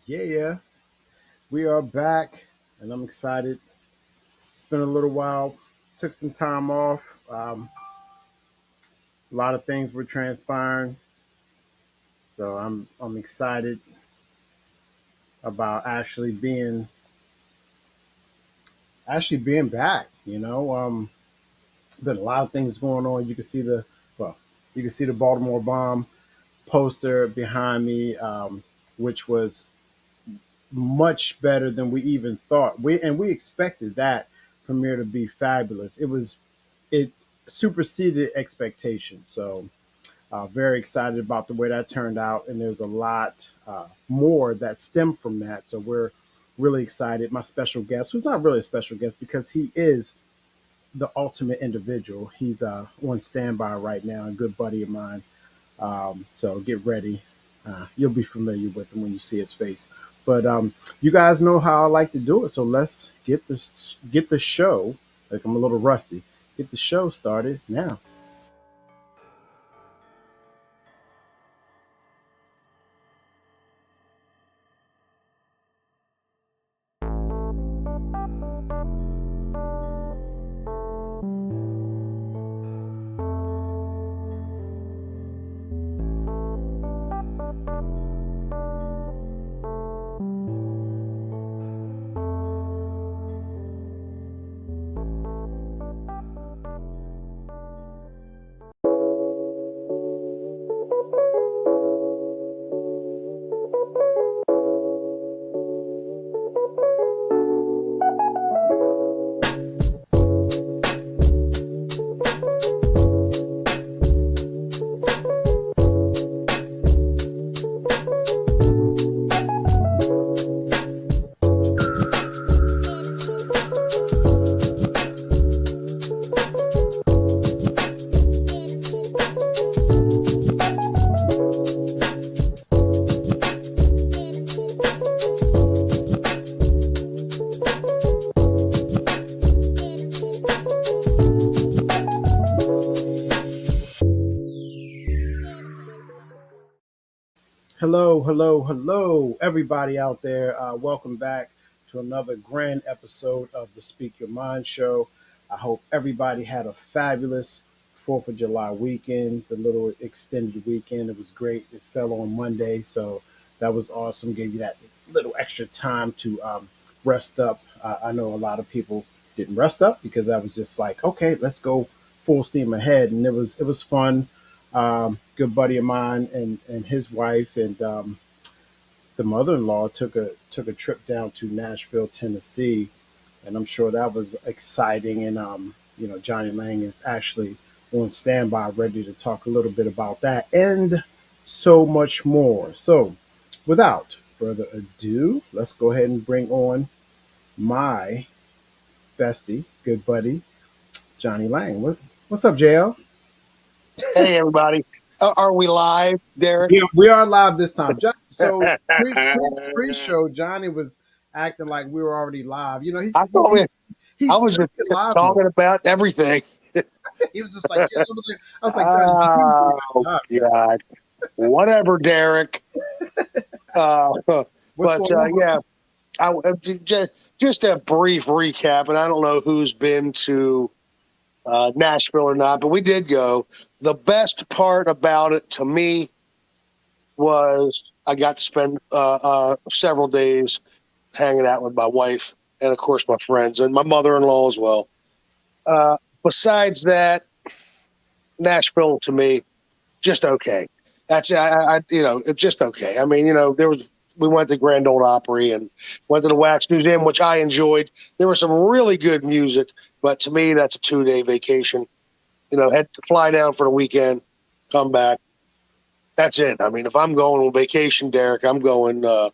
Yeah, we are back, and I'm excited. It's been a little while. Took some time off. A lot of things were transpiring, so I'm excited about actually being back. Been a lot of things going on. You can see the Baltimore bomb poster behind me, which was much better than we even thought. We expected that premiere to be fabulous. It superseded expectations. So very excited about the way that turned out, and there's a lot more that stem from that. So we're really excited. My special guest, who's not really a special guest because he is the ultimate individual. He's on standby right now, a good buddy of mine. So get ready. You'll be familiar with him when you see his face. But you guys know how I like to do it. So let's get the show. Like I'm a little rusty. Get the show started now. Hello, hello, hello, everybody out there. Welcome back to another grand episode of the Speak Your Mind show. I hope everybody had a fabulous 4th of July weekend, the little extended weekend. It was great. It fell on Monday, so that was awesome. Gave you that little extra time to rest up. I know a lot of people didn't rest up because I was just like, okay, let's go full steam ahead. And it was fun. Good buddy of mine and his wife and the mother-in-law took a trip down to Nashville, Tennessee, and I'm sure that was exciting. And Johnny Lang is actually on standby, ready to talk a little bit about that and so much more. So, without further ado, let's go ahead and bring on my bestie, good buddy, Johnny Lang. What's up, JL? Hey, everybody. Are we live, Derek? We are live this time. So pre-show, Johnny was acting like we were already live. I thought I he's was stuck just in live mode. talking about everything. He was just like, yeah. I was like, Johnny, you already Oh, live, man. God. Whatever, Derek. Uh, What's going on? yeah, just a brief recap, and I don't know who's been to Nashville or not, but we did go. The best part about it to me was I got to spend several days hanging out with my wife and, of course, my friends and my mother-in-law as well. Besides that, Nashville to me, just okay. That's it's just okay. I mean, we went to Grand Ole Opry and went to the Wax Museum, which I enjoyed. There was some really good music, but to me, that's a 2-day vacation. Had to fly down for the weekend, come back. That's it. I mean, if I'm going on vacation, Derek, I'm going to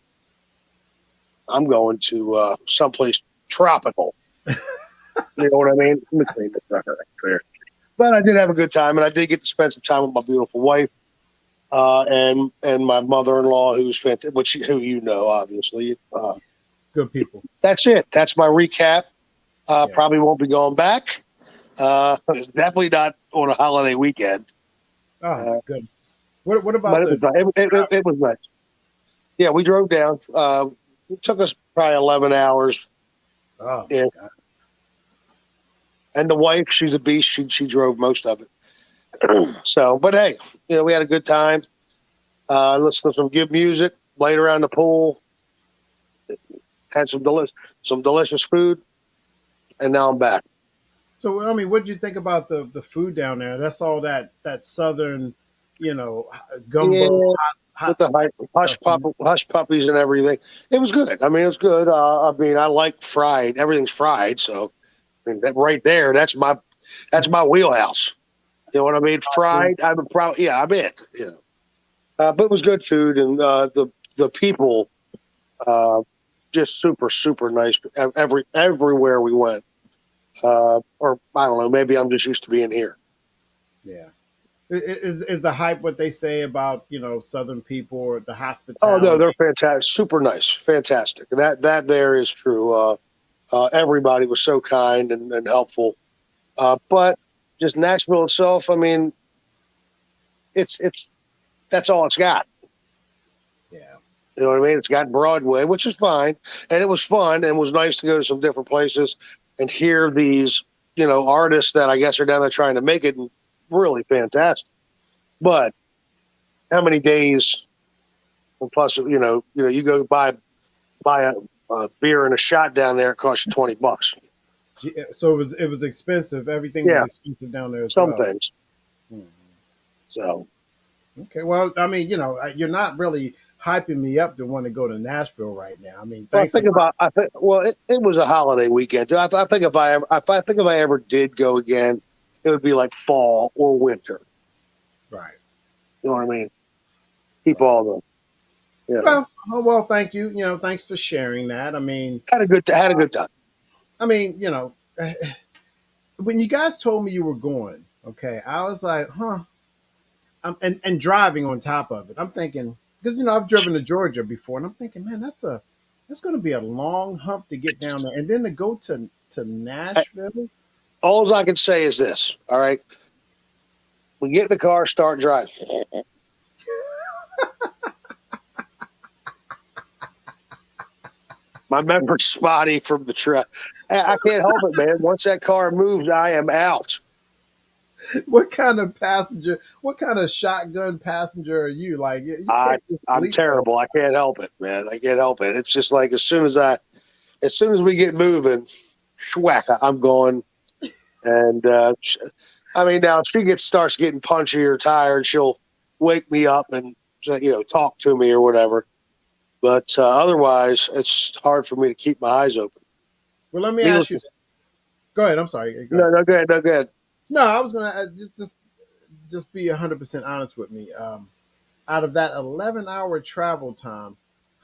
someplace tropical. You know what I mean? Let me clean this record right there. But I did have a good time, and I did get to spend some time with my beautiful wife and my mother-in-law, who's fantastic, who you know, obviously. Good people. That's it. That's my recap. Yeah. Probably won't be going back. It's definitely not on a holiday weekend. Oh, goodness. What about But it was nice. It was nice. Yeah, we drove down. It took us probably 11 hours. Oh my Yeah. God. And the wife, she's a beast. She drove most of it. So, but hey, we had a good time. Listened to some good music, laid around the pool, had some delicious food, and now I'm back. So I mean, what did you think about the food down there? That's all that southern, you know, gumbo, Yeah, with hot the spicy stuff. hush puppies and everything. It was good. I mean, it was good. I mean, I like fried. Everything's fried, so I mean, that right there, that's my wheelhouse. You know what I mean? Fried. I'm proud. Yeah, I'm in. But it was good food, and the people uh, just super super nice. Everywhere we went, or I don't know. Maybe I'm just used to being here. Yeah. Is the hype what they say about Southern people or the Oh no, hospitality? they're fantastic, super nice, fantastic. That there is true. Everybody was so kind and helpful. But just Nashville itself, I mean, it's that's all it's got. Yeah, You know what I mean? It's got Broadway, which is fine, and it was fun, and it was nice to go to some different places and hear these, artists that I guess are down there trying to make it really fantastic. But how many days? And plus, you go buy a beer and a shot down there, it costs you $20. so it was expensive. Everything was Yeah, expensive down there as some well. things. Mhm. So Okay, well, I mean, you're not really hyping me up to want to go to Nashville right now. I mean, Well, thanks a lot. I think, well, it was a holiday weekend. I think if I ever did go again, it would be like fall or winter. Right, You know what I mean? Keep right. all the, Well, thank you. Thanks for sharing that. I mean, had a good time. I mean, when you guys told me you were going, okay, I was like, huh. And driving on top of it, I'm thinking because I've driven to Georgia before, and I'm thinking, man, that's going to be a long hump to get down there, and then to go to Nashville. All I can say is this. All right, we get in the car, start driving. My memory's spotty from the truck. I can't help it, man. Once that car moves, I am out. What kind of passenger? What kind of shotgun passenger are you? Like you I can't just I'm sleep though. terrible. I can't help it, man. I can't help it. It's just like as soon as we get moving, schwack, I'm going. And I mean, now if starts getting punchy or tired, she'll wake me up and talk to me or whatever. But otherwise, it's hard for me to keep my eyes open. Well, let me Needless ask to you this. Go ahead. I'm sorry. Go no, ahead. no, good, no, good. No, I was gonna just be 100% honest with me. Out of that 11-hour travel time,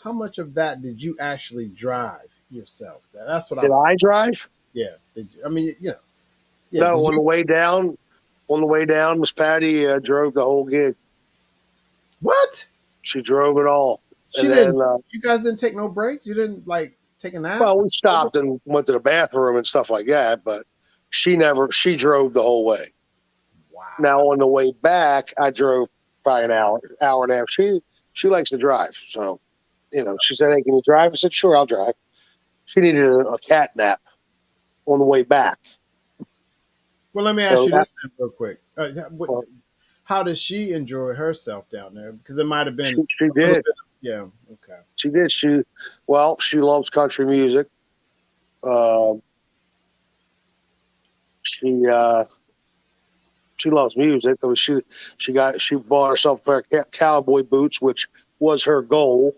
how much of that did you actually drive yourself? That's what Did I'm. I drive? Yeah. Did you, I mean, yeah. No. Did you? On the way down, Miss Patty drove the whole gig. What? She drove it all, She and didn't. then You guys didn't take no breaks. You didn't like take a nap. well, we stopped and went to the bathroom and stuff like that. But she drove the whole way. Now Wow. on the way back, I drove probably an hour and a half. She likes to drive, so she said, "Hey, can you drive?" I said, "Sure, I'll drive." She needed a cat nap on the way back, Well, let me ask so you this then real quick. uh, How does she enjoy herself down there? Because it might have been she a little did. bit. Yeah. Okay. She did. She loves country music. Uh, she uh, she loves music. I mean, she bought herself a pair of cowboy boots, which was her goal.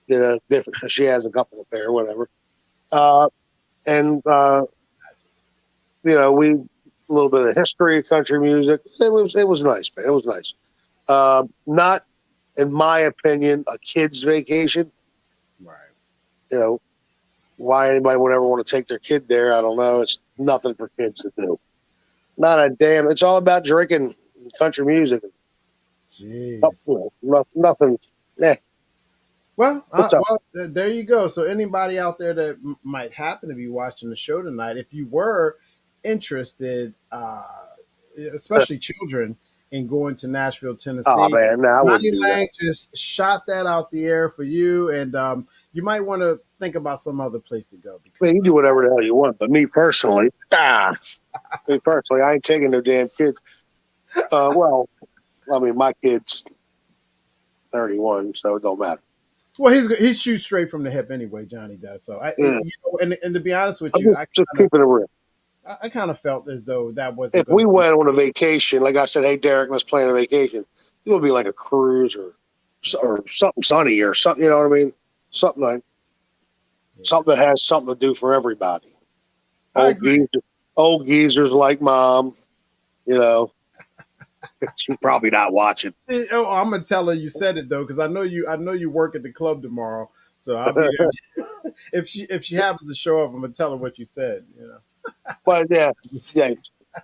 Different. She has a couple of pair, whatever. Uh, and we a little bit of history of country music. It was nice, man. It was nice. Not, in my opinion, a kid's vacation. Right. You know why anybody would ever want to take their kid there? I don't know. It's nothing for kids to do. Not a damn. It's all about drinking country music. Jeez. Nothing. Eh, Well, what's up? there you go. So anybody out there that might happen to be watching the show tonight, if you were interested, especially children, and going to Nashville, Oh Tennessee. man, no, I wouldn't Johnny do that. Lang just shot that out the air for you, and you might want to think about some other place to go I mean, because you do whatever the hell you want, but me personally, I ain't taking no damn kids. Well, I mean, my kid's 31, so it don't matter. well, he shoots straight from the hip anyway. Johnny does. So Yeah. and to be honest with I'm you, just keeping it real. I kind of felt as though that wasn't If going we to be. went on a vacation, like I said, hey Derek, let's plan a vacation. It would be like a cruise or something sunny or something. You know what I mean? Something like Yeah, something that has something to do for everybody. I Old agree. geezer, old geezers like mom. You know, she's probably not watching. Oh, I'm gonna tell her you said it though, because I know you work at the club tomorrow, so I'll be there. If she happens to show up, I'm gonna tell her what you said. But yeah, yeah,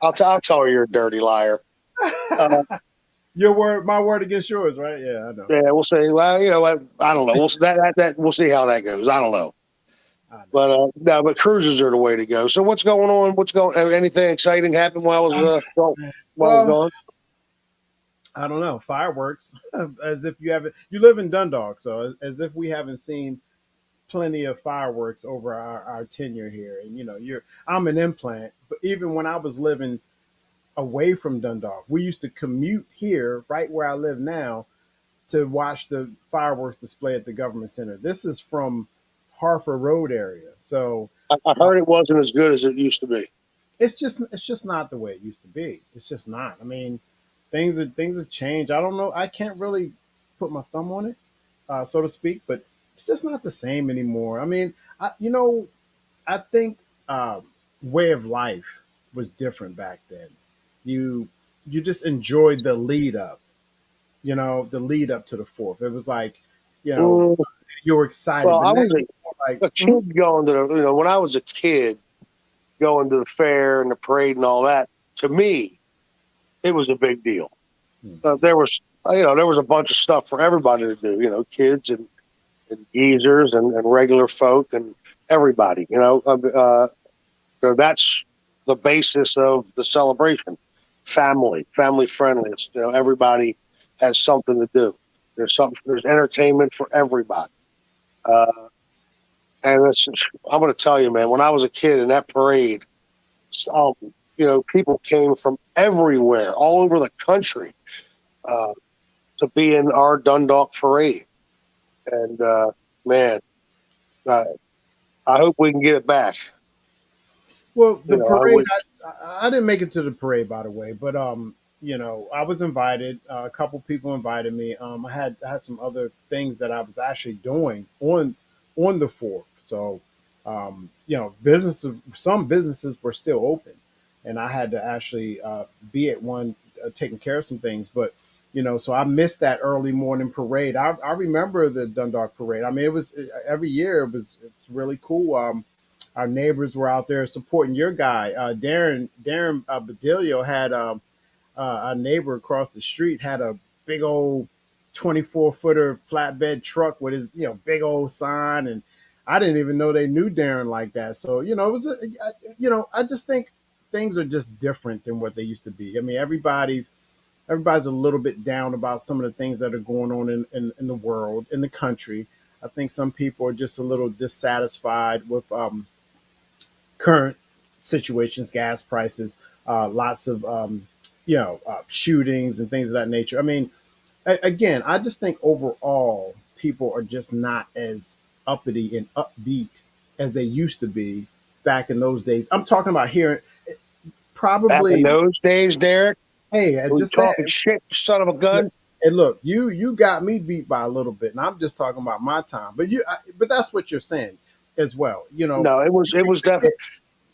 I'll tell her you're a dirty liar. Uh, Your word, my word against yours, right? Yeah, I know. yeah, we'll see. Well, you know what? I don't know. We'll see how that goes. I don't know. I know. But no, but cruises are the way to go. So what's going on? Anything exciting happened while I was while I was Well, gone? I don't know. Fireworks, as if you haven't. You live in Dundalk, so as if we haven't seen plenty of fireworks over our tenure here. And I'm an implant, but even when I was living away from Dundalk, we used to commute here, right where I live now, to watch the fireworks display at the government center. This is from Harford Road area, so I heard it wasn't as good as it used to be. it's just not the way it used to be. It's just not. I mean, things have changed. I don't know. I can't really put my thumb on it, so to speak, but it's just not the same anymore. I mean, I think way of life was different back then. You you just enjoyed the lead up. The lead up to the fourth. It was like, you know, Mm, you were excited, well, but I now was you're more like, a kid going to when I was a kid going to the fair and the parade and all that. To me, it was a big deal. Mhm. There was a bunch of stuff for everybody to do. You know, kids and geezers and regular folk and everybody. So that's the basis of the celebration. Family friendly. Everybody has something to do. There's entertainment for everybody. Uh, and I'm going to tell you, man, when I was a kid in that parade, um, people came from everywhere, all over the country, uh, to be in our Dundalk parade. And man, uh, I hope we can get it back. Well, You the know, I parade. would. I didn't make it to the parade, by the way, but I was invited. A couple people invited me. I had some other things that I was actually doing on the fourth. So, some businesses were still open, and I had to actually be at one taking care of some things. But so I missed that early morning parade. I remember the Dundalk parade. I mean, it was every year. It's really cool. Our neighbors were out there supporting your guy, Darren Badilio had a neighbor across the street had a big old 24-footer flatbed truck with his big old sign, and I didn't even know they knew Darren like that. So it was I just think things are just different than what they used to be. I mean, everybody's a little bit down about some of the things that are going on in the world, in the country. I think some people are just a little dissatisfied with current situations, gas prices, lots of shootings and things of that nature. I mean, again, I just think overall people are just not as uppity and upbeat as they used to be back in those days. I'm talking about here, Back in probably. those days, Derek, Hey, I we just said. talking shit, you son of a gun. And look, you got me beat by a little bit, and I'm just talking about my time. But that's what you're saying as well. No, it was definitely it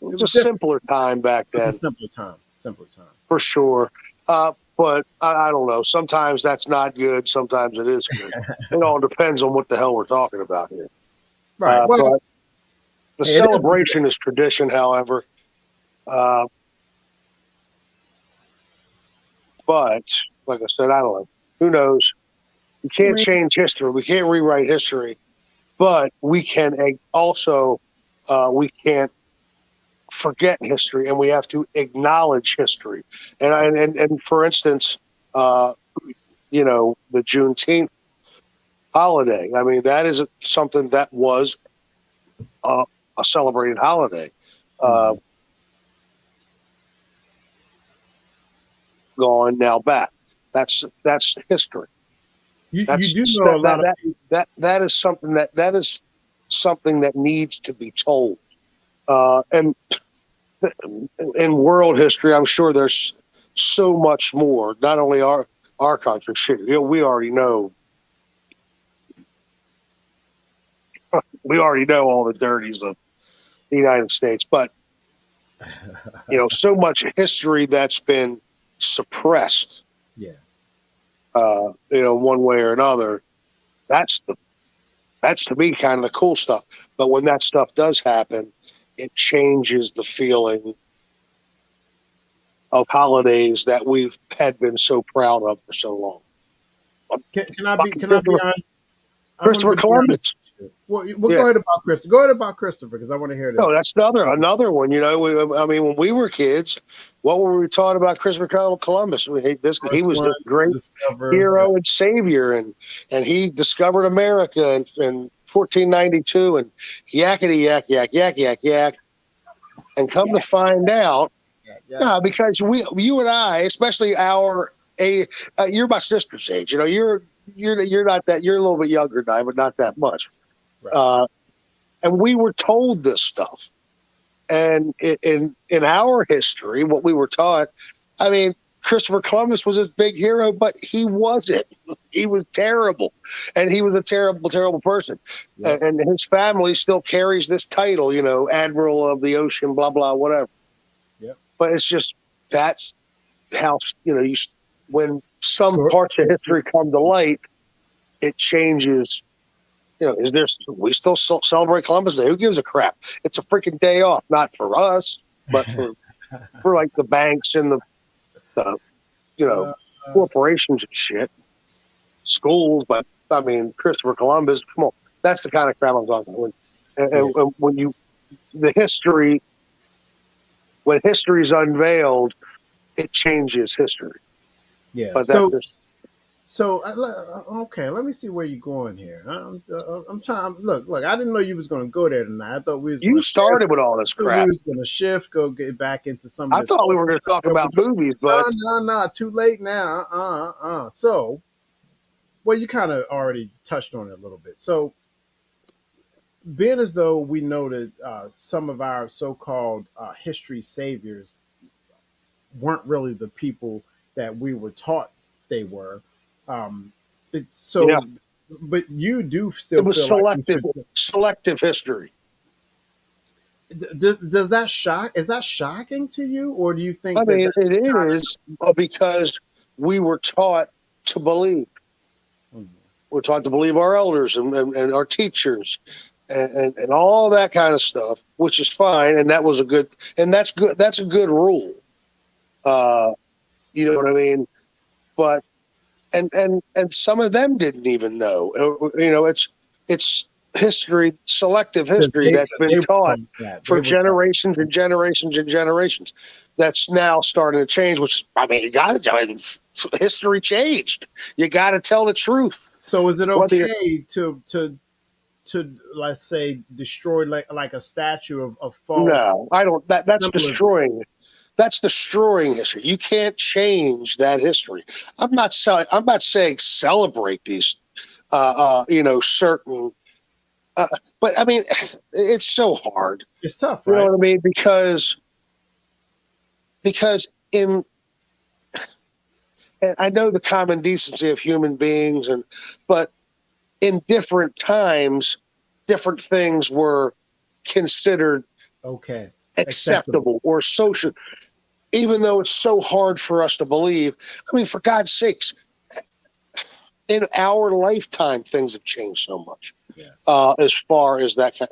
It was a was different. simpler time back It was a then, simpler time. Simpler time. for sure. But I don't know. Sometimes that's not good. Sometimes it is good. It all depends on what the hell we're talking about here. Right. Well, But the hey, it is what it celebration is tradition, however. Uh, but like I said, I don't know. Who knows? We is. I can't mean, change history. We can't rewrite history, but we can also we can't forget history, and we have to acknowledge history. And for instance, uh, the Juneteenth holiday. I mean, that is something that was a, a celebrated holiday. Uh, Mhm. Gone now back. That's history. You That's do know that a lot that of that people. that is something that needs to be told. And in world history, I'm sure there's so much more. Not only our country, shit, we already know all the dirties of the United States, but so much history that's been suppressed, Yes. one way or another. That's the that's to me kind of the cool stuff. But when that stuff does happen, it changes the feeling of holidays that we've had been so proud of for so long. Can I be honest? I wanted Christopher to be honest Columbus. with you. Well, Yeah. go ahead about Christopher. Go ahead about Christopher because I want to hear No, this. that's another one. I mean, when we were kids, what were we taught about Christopher Columbus? He First was one this to great discover. hero and savior, and he discovered America in 1492, and yakety yak yak yak yak yak, and come to find out, Yeah. no, because you and I, especially you're my sister's age. You're not that. You're a little bit younger than I, but not that much. Right. Uh, and we were told this stuff. And in our history, what we were taught, I mean, Christopher Columbus was this big hero, but he wasn't. He was terrible, and he was a terrible, terrible person. Yep. And his family still carries this title, Admiral of the Ocean, blah blah, whatever. Yep. But it's just that's how when some So, parts of history come to light, it changes. Is there we still celebrate Columbus Day? Who gives a crap? It's a freaking day off, not for us, but for like the banks and the uh, corporations and shit, schools. But I mean, Christopher Columbus, come on, that's the kind of crap I'm talking about. yeah. And when the history when history is unveiled, it changes history. Yeah. But that's So just okay, let me see where you're going here. I'm trying. Look. I didn't know you was going to go there tonight. I thought we was going you to shift. started with all this I thought we crap. was going to shift. Go get back into some of I this. thought we were going to talk about movies, but No. Too late now. So, well, you kind of already touched on it a little bit. So, being as though we know that some of our so-called history saviors weren't really the people that we were taught they were. Um, yeah, so, but you do it still was feel like we should. selective history. Does that shock? Is that shocking to you, or do you I think that mean, that's it kind is because we were taught to believe. of We're taught to believe our elders and our teachers and all that kind of stuff, which is fine. And that was that's good. That's a good rule. Uh, you know what I mean? But, and some of them didn't even know, it's history, selective history because that's been they were taught taught that for they were taught. generations and generations and generations. That's now starting to change, I mean, history changed. You got to tell the truth. So, is it Whether you're okay to let's say destroy like a statue of false No, I don't. symbolism? That's destroying history. You can't change that history. I'm not saying celebrate these. Certain. Uh, but I mean, it's so hard. It's tough, You know right? what I mean? Because in and I know the common decency of human beings, but in different times, different things were considered Okay, acceptable. acceptable or social, even though it's so hard for us to believe. I mean, for God's sakes, in our lifetime, things have changed so much. Yes. As far as that kind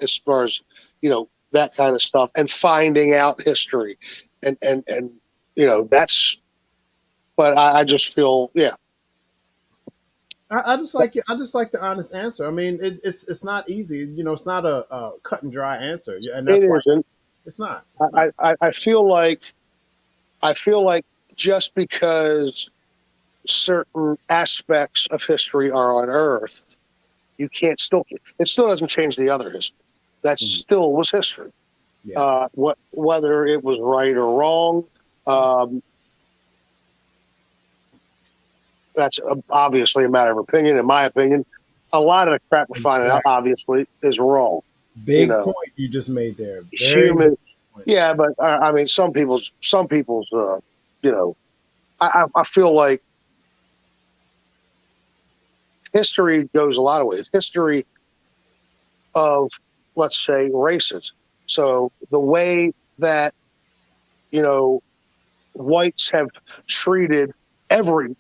of stuff, and finding out history, and that's. But I just feel, yeah, I just like it. I just like the honest answer. I mean, it's not easy. It's not a cut and dry answer, and it that's why isn't. it's not. It's not. I feel like just because certain aspects of history are unearthed, you can't still it still doesn't change the other history. That Mhm. still was history. Yeah. Whether it was right or wrong, um, that's obviously a matter of opinion. In my opinion, a lot of the crap we're finding out Exactly. obviously is wrong. You Big know, point you just made there. Very big human. point. Yeah, but I mean, some people's. You know, I feel like history goes a lot of ways. History of, let's say, races. So the way that, you know, whites have treated every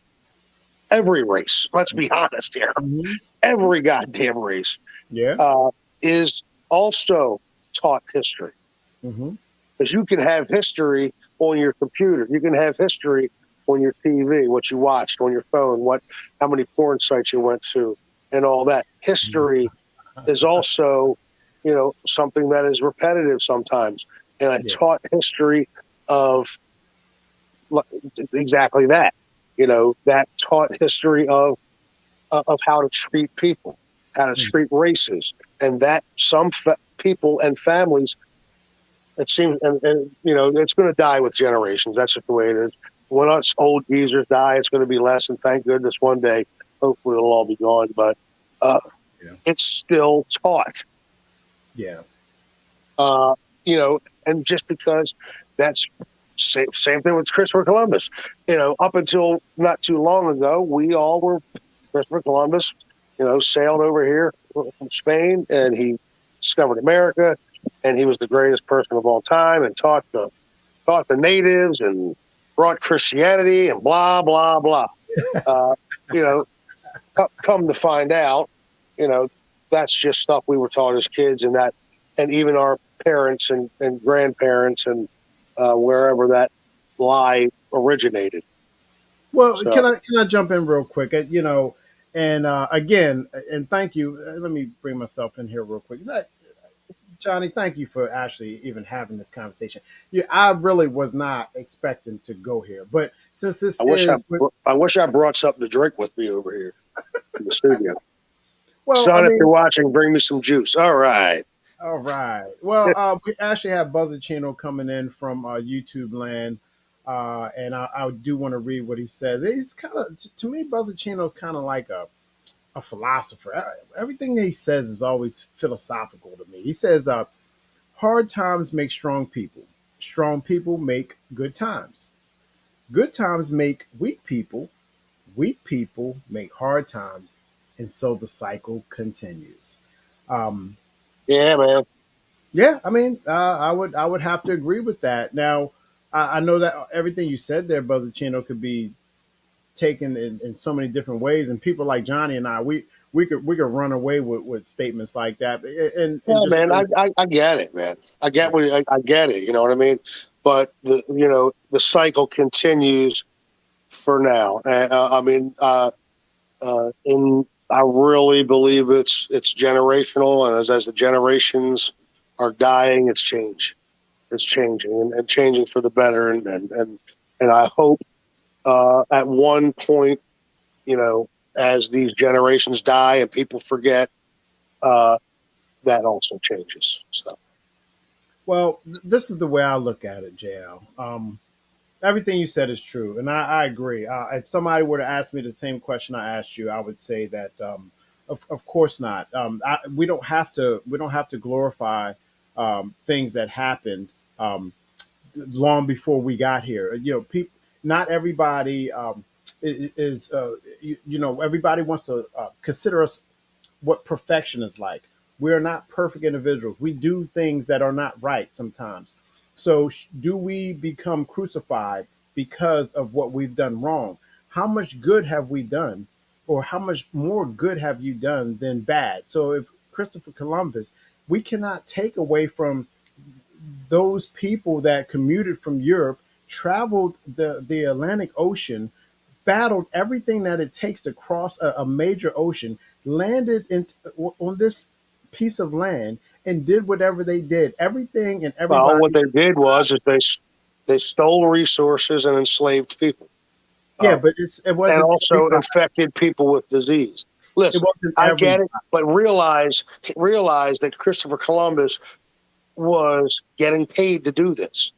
every race. Let's be honest here. Hmm. Every goddamn race Yeah. uh, is also taught history, Hmm. because you can have history on your computer. You can have history on your TV, what you watched on your phone, how many porn sites you went to, and all that. History is also, something that is repetitive sometimes. And I Yeah. taught history of exactly that. That taught history of how to treat people, how to Mhm. treat races, and that some people and families, it seems, and it's going to die with generations. That's just the way it is. When us old geezers die, it's going to be less, and thank goodness one day, hopefully, it'll all be gone. But uh, Yeah. it's still taught. Yeah. Uh, and just because that's same thing with Christopher Columbus. Up until not too long ago, we all were Christopher Columbus. Sailed over here from Spain, and he discovered America, and he was the greatest person of all time, and taught the natives and brought Christianity and blah blah blah. Uh, you know, come to find out, you know, that's just stuff we were taught as kids, and even our parents and grandparents and wherever that lie originated. Well, So, can I jump in real quick? And again, and thank you. Let me bring myself in here real quick. Johnny, thank you for actually even having this conversation. Yeah, I really was not expecting to go here, but since this I wish I is, I wish I brought something to drink with me over here in the studio. well, I Son, if you're mean, watching, bring me some juice. All right. all right. Well, we actually have Buzzachino coming in from YouTube land, and I do want to read what he says. He's kind of, to me, Buzzachino is kind of like a philosopher. Everything that he says is always philosophical to me. He says, hard times make strong people. Strong people make good times. Good times make weak people. Weak people make hard times. And so the cycle continues. Um, Yeah, man. yeah, I mean, I would have to agree with that. Now, I know that everything you said there, Buzzachino, could be taken in so many different ways, and people like Johnny and I, we could run away with statements like that, and Yeah, just man. really, I get it, man. I get yeah. I get it. You know what I mean? But the cycle continues for now. I mean, and I really believe it's generational, and as the generations are dying, it's changing, and changing for the better, and I hope at one point, you know, as these generations die and people forget, uh, that also changes. So, Well, this is the way I look at it, JL. Everything you said is true, and I agree. If somebody were to ask me the same question I asked you, I would say that of course not. We don't have to glorify things that happened um, long before we got here. People, not everybody is everybody wants to consider us what perfection is like. We are not perfect individuals. We do things that are not right sometimes. So, do we become crucified because of what we've done wrong? How much good have we done, or how much more good have you done than bad? So, if Christopher Columbus, we cannot take away from those people that commuted from Europe, traveled the Atlantic Ocean, battled everything that it takes to cross a major ocean, landed on this piece of land, and did whatever they did. Everything and well, what everybody. they did was is they stole resources and enslaved people. Yeah, but it and wasn't also everybody. infected people with disease. It Listen, wasn't I everybody. get it, but realize that Christopher Columbus was getting paid to do this.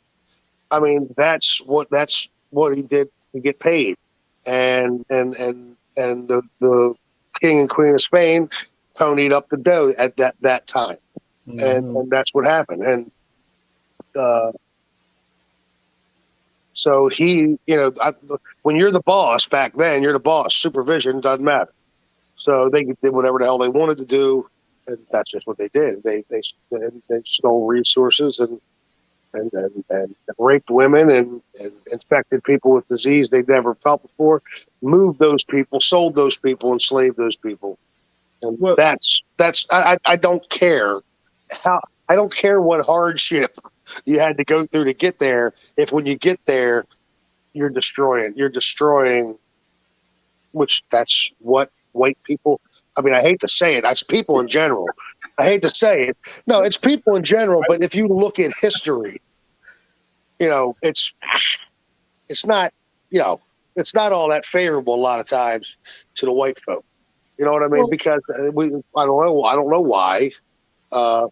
I mean, that's what he did to get paid, and the king and queen of Spain ponied up the dough at that time, Hmm. and that's what happened. And uh, so when you're the boss back then, you're the boss. Supervision doesn't matter. So they did whatever the hell they wanted to do, and that's just what they did. They stole resources and raped women and infected people with disease they'd never felt before, moved those people, sold those people, enslaved those people. And Well, I don't care how I don't care what hardship you had to go through to get there. If when you get there, you're destroying, which that's what white people. I mean, I hate to say it. That's people in general. I hate to say it. No, it's people in general. But if you look at history, you know, it's not, you know, it's not all that favorable a lot of times to the white folk. You know what I mean? well, Because I don't know why, uh,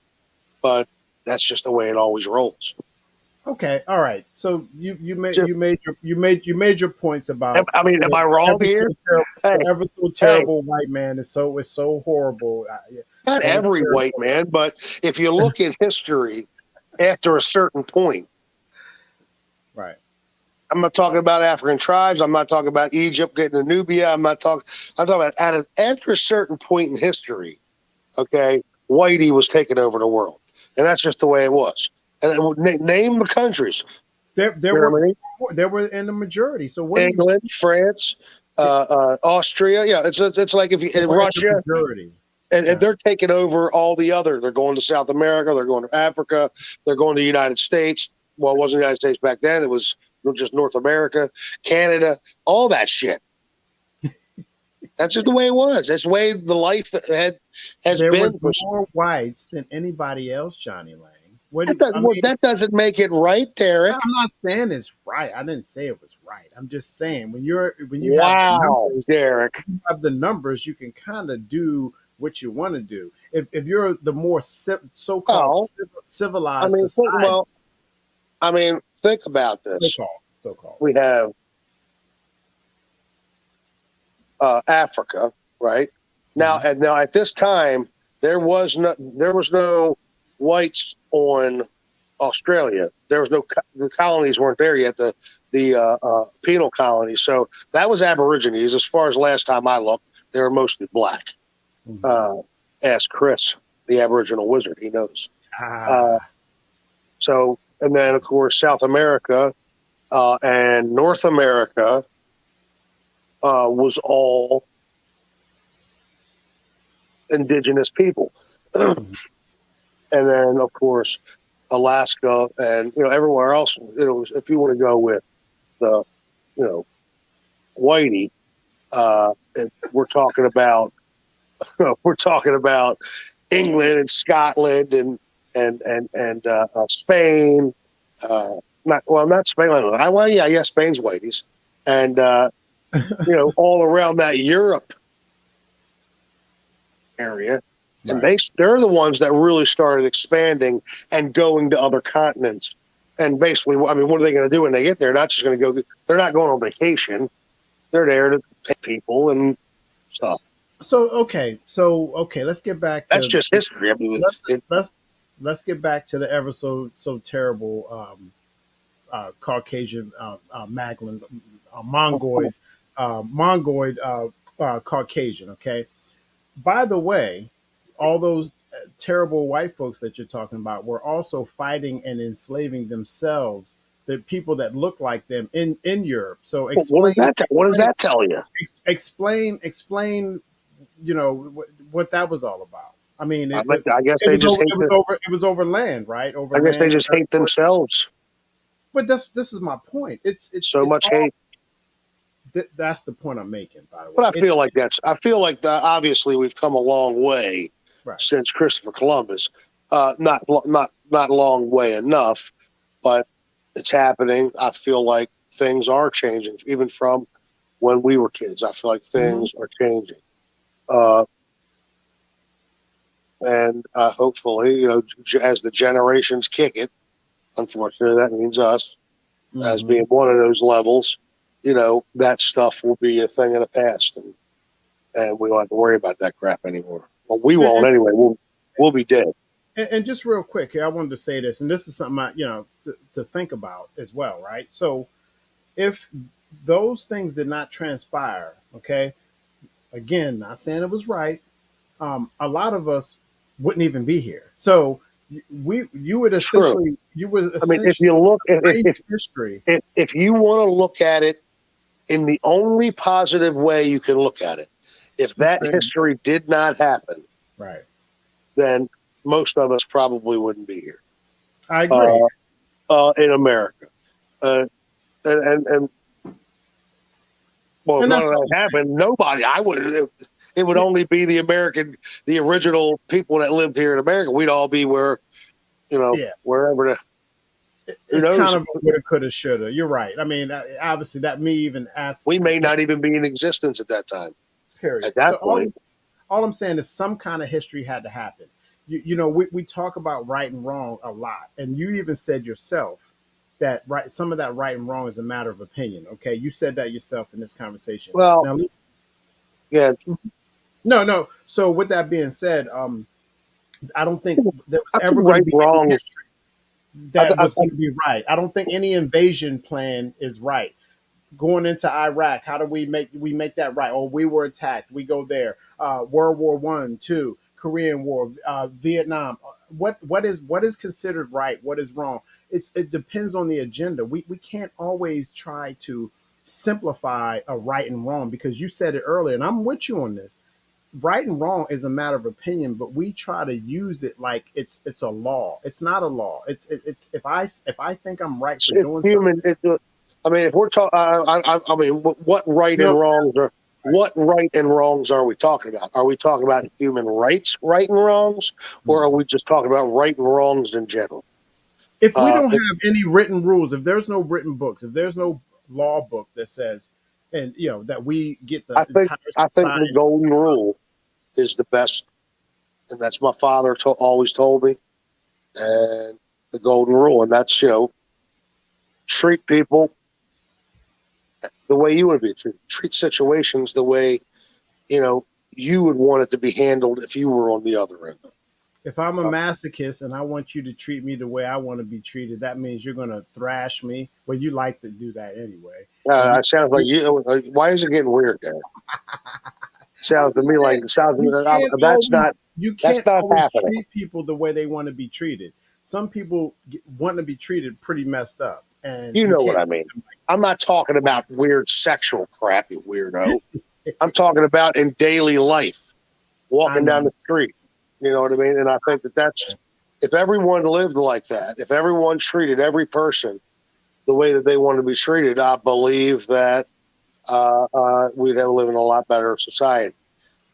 but that's just the way it always rolls. okay, all right. So Just, you made your points about I mean, am I the wrong ever so here? terrible, Hey, the ever so hey, terrible white man is so horrible, not so every white terrible. man, but if you look at history, after a certain point, Right. I'm not talking about African tribes. I'm not talking about Egypt getting to Nubia. I'm talking about after a certain point in history. Okay, Whitey was taking over the world, and that's just the way it was. And name the countries: There were Germany, there were in the majority. So what do you? England, France, Austria. Yeah, it's like if you They in were in the Russia, majority. and Yeah. they're taking over all the other. They're going to South America. They're going to Africa. They're going to the United States. Well, it wasn't the United States back then. It was just North America, Canada, all that shit. That's just the way it was. That's the way the life has There been was for. more whites than anybody else, Johnny Lang. What do That, you, I mean? that doesn't make it right, Derek. I'm not saying it's right. I didn't say it was right. I'm just saying when you have the Wow, numbers, Derek. you have the numbers, you can kind of do what you want to do. If you're the more so-called Oh, I civilized mean, society, think about this. so-called, We have Africa, right? Now, hmm and now at this time, there was no whites on Australia. There was no the colonies weren't there yet. The penal colonies. So that was Aborigines. As far as last time I looked, they were mostly black. hmm Uh, ask Chris, the Aboriginal wizard. He knows. Uh, ah, and then of course South America and North America was all indigenous people. And mhm. then of course Alaska and everywhere else. If you want to go with the you know whitey, we're talking about we're talking about England and Scotland and Spain. Not Spain. Yeah, Spain's whiteys, and all around that Europe area. And Right. they're the ones that really started expanding and going to other continents. And basically, I mean, what are they going to do when they get there? Not just going to go. They're not going on vacation. They're there to take people and stuff. So okay, let's get back That's to just history. I mean, let's let's let's get back to the ever so terrible Caucasian Magland Mongoloid Caucasian. Okay. By the way, all those terrible white folks that you're talking about were also fighting and enslaving themselves, the people that look like them in Europe. So what does that tell you? explain. You know what that was all about. I mean, I guess they just hate it was over land, right? Over I guess they land just hate territory. themselves. But this is my point. So It's much all hate. that's the point I'm making. By the But way, I feel like that. Obviously, we've come a long way right. since Christopher Columbus. Not long way enough, but it's happening. I feel like things are changing, even from when we were kids. I feel like Hmm. things are changing. Uh, and hopefully, as the generations kick it, unfortunately, that means us as Hmm. being one of those levels, that stuff will be a thing of the past. And we won't have to worry about that crap anymore. Well, we won't And, anyway. We'll be dead. and just real quick here, I wanted to say this, and this is something to think about as well, right? So if those things did not transpire, okay, again, not saying it was right, a lot of us wouldn't even be here. So True. you would I mean, if essentially you look, erase history. if you want to look at it in the only positive way you can look at it, if You that say history did not happen, right. then most of us probably wouldn't be here I agree. in America. Uh, and well, if And none that's of all that I'm saying. happened, nobody. I would. It would Yeah, only be the original people that lived here in America. We'd all be yeah. wherever. Who It's knows? kind of a woulda, coulda, shoulda. You're right. I mean, obviously, that me even ask, We may not even be in existence at that time. period. At that So point, all I'm saying is some kind of history had to happen. We talk about right and wrong a lot, and you even said yourself that right. Some of that right and wrong is a matter of opinion. Okay, you said that yourself in this conversation. well, Now, listen. yeah, No, no. So with that being said, I don't think there was I think ever going to right be any wrongs. history I, that I, was going to be right. I don't think any invasion plan is right. Going into Iraq, how do we make that right? Or we were attacked, we go there. World War One, two, Korean War, Vietnam. What is considered right? What is wrong? It depends on the agenda. We can't always try to simplify a right and wrong because you said it earlier, and I'm with you on this. Right and wrong is a matter of opinion, but we try to use it like it's a law. It's not a law. It's if I think I'm right for it's doing something. human. I mean, if we're talking, I mean, what right and No, wrongs are? right. What right and wrongs are we talking about? Are we talking about human rights, right and wrongs, or are Mhm. we just talking about right and wrongs in general? If we Uh, don't have any written rules, if there's no written books, if there's no law book that says, and that we get the entire I think the society. golden rule is the best, and that's my father always told me, and the golden rule, and that's treat people the way you would be treated, treat situations the way you know you would want it to be handled if you were on the other end. If I'm a Uh, masochist and I want you to treat me the way I want to be treated, that means you're going to thrash me. Well, you like to do that anyway, and it sounds like you. Why is it getting weird there? I'm Sounds to just me like saying you can't that's always not you can't always happening. treat people the way they want to be treated. Some people want to be treated pretty messed up, and You you know what can't I treat mean. them I'm not talking about weird sexual crap, you weirdo. I'm talking about in daily life, like I walking know. down the street. You know what I mean? And I think that's if everyone lived like that, if everyone treated every person the way that they want to be treated, I believe that we'd have live in a lot better society.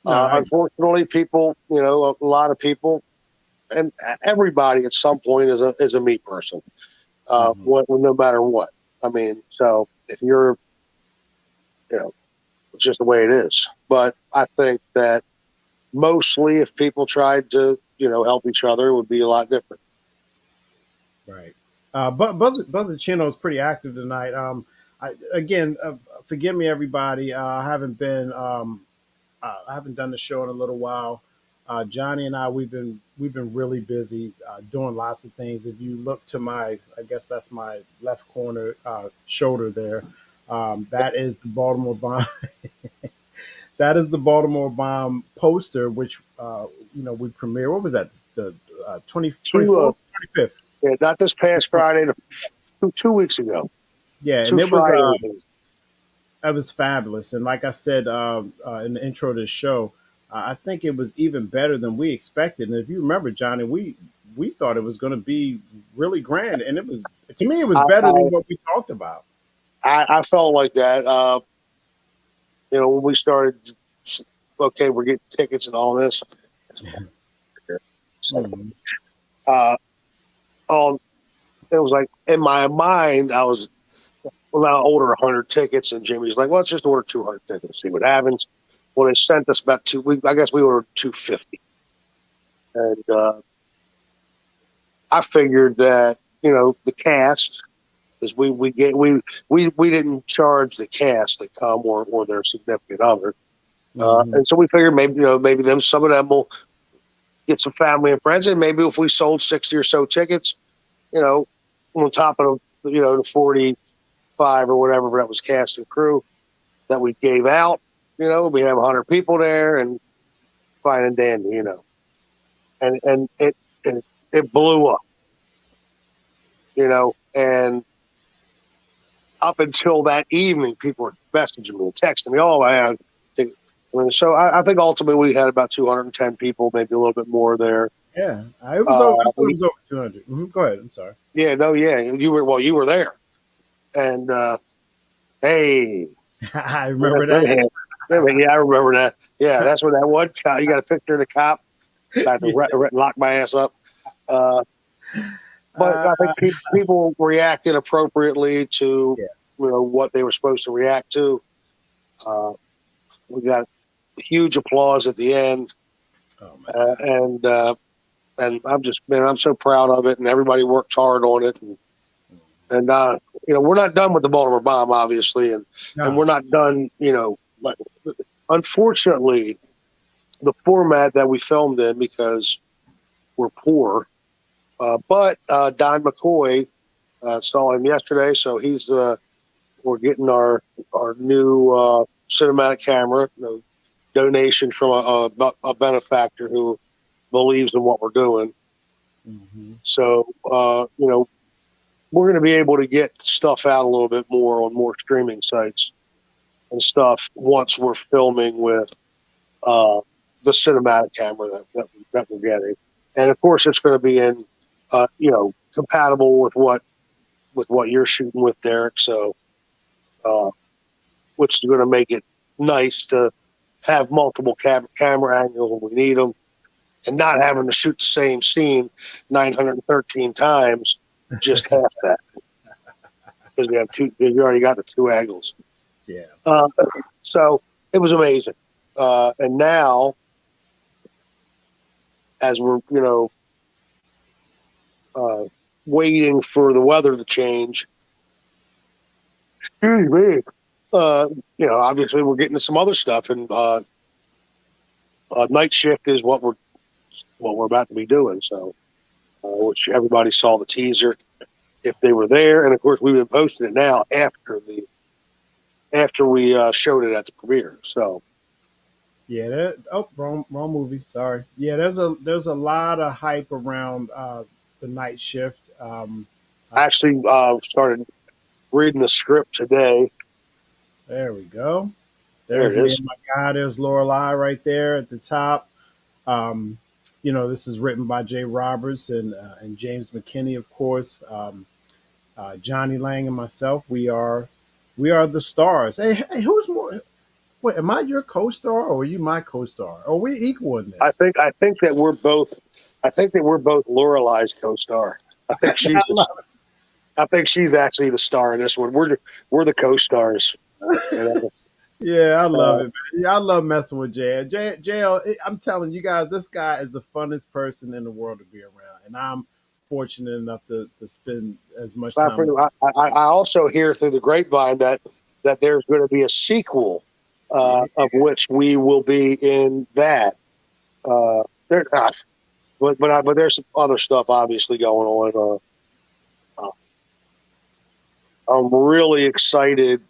No, I Unfortunately, people, a lot of people, and everybody at some point is a me person. mhm. No matter what. I mean, so if you're, you know, it's just the way it is. But I think that mostly, if people tried to, help each other, it would be a lot different. Right. But Buzzachino is pretty active tonight. Again, forgive me, everybody. I haven't done the show in a little while. Johnny and I, we've been really busy doing lots of things. If you look to I guess that's my left corner shoulder there. That is the Baltimore bomb. That is the Baltimore bomb poster, which we premiered. What was that? The 20, Two, 24th, 25th. yeah, not this past Friday, 2 weeks ago, Yeah, and two Fridays. it was fabulous. And like I said in the intro to the show, I think it was even better than we expected. And if you remember, Johnny, we thought it was going to be really grand, and it was to me it was I, better I, than what we talked about. I felt like that. When we started, okay, we're getting tickets and all this. Mhm. Uh, on it was like in my mind, I was well, I'll order 100 tickets. And Jimmy's like, well, let's just order 200 tickets, see what happens. Well, they sent us about I guess we ordered 250. And I figured that, the cast, because we didn't charge the cast that come or their significant other. Hmm. And so we figured maybe some of them will get some family and friends. And maybe if we sold 60 or so tickets, you know, on top of the 45 or whatever that was cast and crew that we gave out, we have 100 people there and fine and dandy, and it blew up, and up until that evening, people were messaging me and texting me, oh, man. So I think ultimately we had about 210 people, maybe a little bit more there. Yeah, it was over. I thought it We, was over 200. Go ahead. I'm sorry. yeah, no, yeah, you were there, and hey, I yeah, remember that. I remember that. Yeah, that's when that one cop. You got a picture of the cop. I had to Yeah. lock my ass up. Uh, but Uh, I think people reacted appropriately to yeah. what they were supposed to react to. Uh, we got huge applause at the end, Oh my God. and I'm so proud of it, and everybody worked hard on it, and we're not done with the Baltimore bomb, obviously, and No. we're not done. Like, unfortunately, the format that we filmed in, because we're poor. But Don McCoy, saw him yesterday, so we're getting our new cinematic camera, donation from a benefactor who believes in what we're doing. Hmm. So we're going to be able to get stuff out a little bit more on more streaming sites and stuff once we're filming with uh, the cinematic camera that we're getting, and of course it's going to be in compatible with what you're shooting with, Derek. So uh, which is going to make it nice to have multiple camera angles when we need them, and not having to shoot the same scene 913 times, just half that, because we have two. You already got the two angles. Yeah. Uh, so it was amazing. And now, as we're uh, waiting for the weather to change, excuse me, uh, obviously we're getting to some other stuff, and night shift is what we're about to be doing. So, which everybody saw the teaser if they were there, and of course we've been posting it now after we showed it at the premiere. So Yeah. Wrong movie. Sorry. Yeah. There's a lot of hype around the night shift. I I, actually started reading the script today. there we go. There There's it me is. and my guy. There's Lorelai right there at the top. Um, this is written by Jay Roberts and James McKinney, of course. Johnny Lang and myself. We are the stars. Hey, who's more? Wait, am I your co-star or are you my co-star? Are we equal in I this? think I think that we're both. I think that we're both Lorelai's co-star. I think I she's the. love I think she's actually the star in this one. We're the co-stars. You know? Yeah, I love uh, it, man. Yeah, I love messing with JL. JL, I'm telling you guys, this guy is the funnest person in the world to be around, and I'm fortunate enough to spend as much time with. I also hear through the grapevine that there's going to be a sequel, Yeah, of which we will be in that. Uh, there, gosh, but there's some other stuff obviously going on. I'm really excited.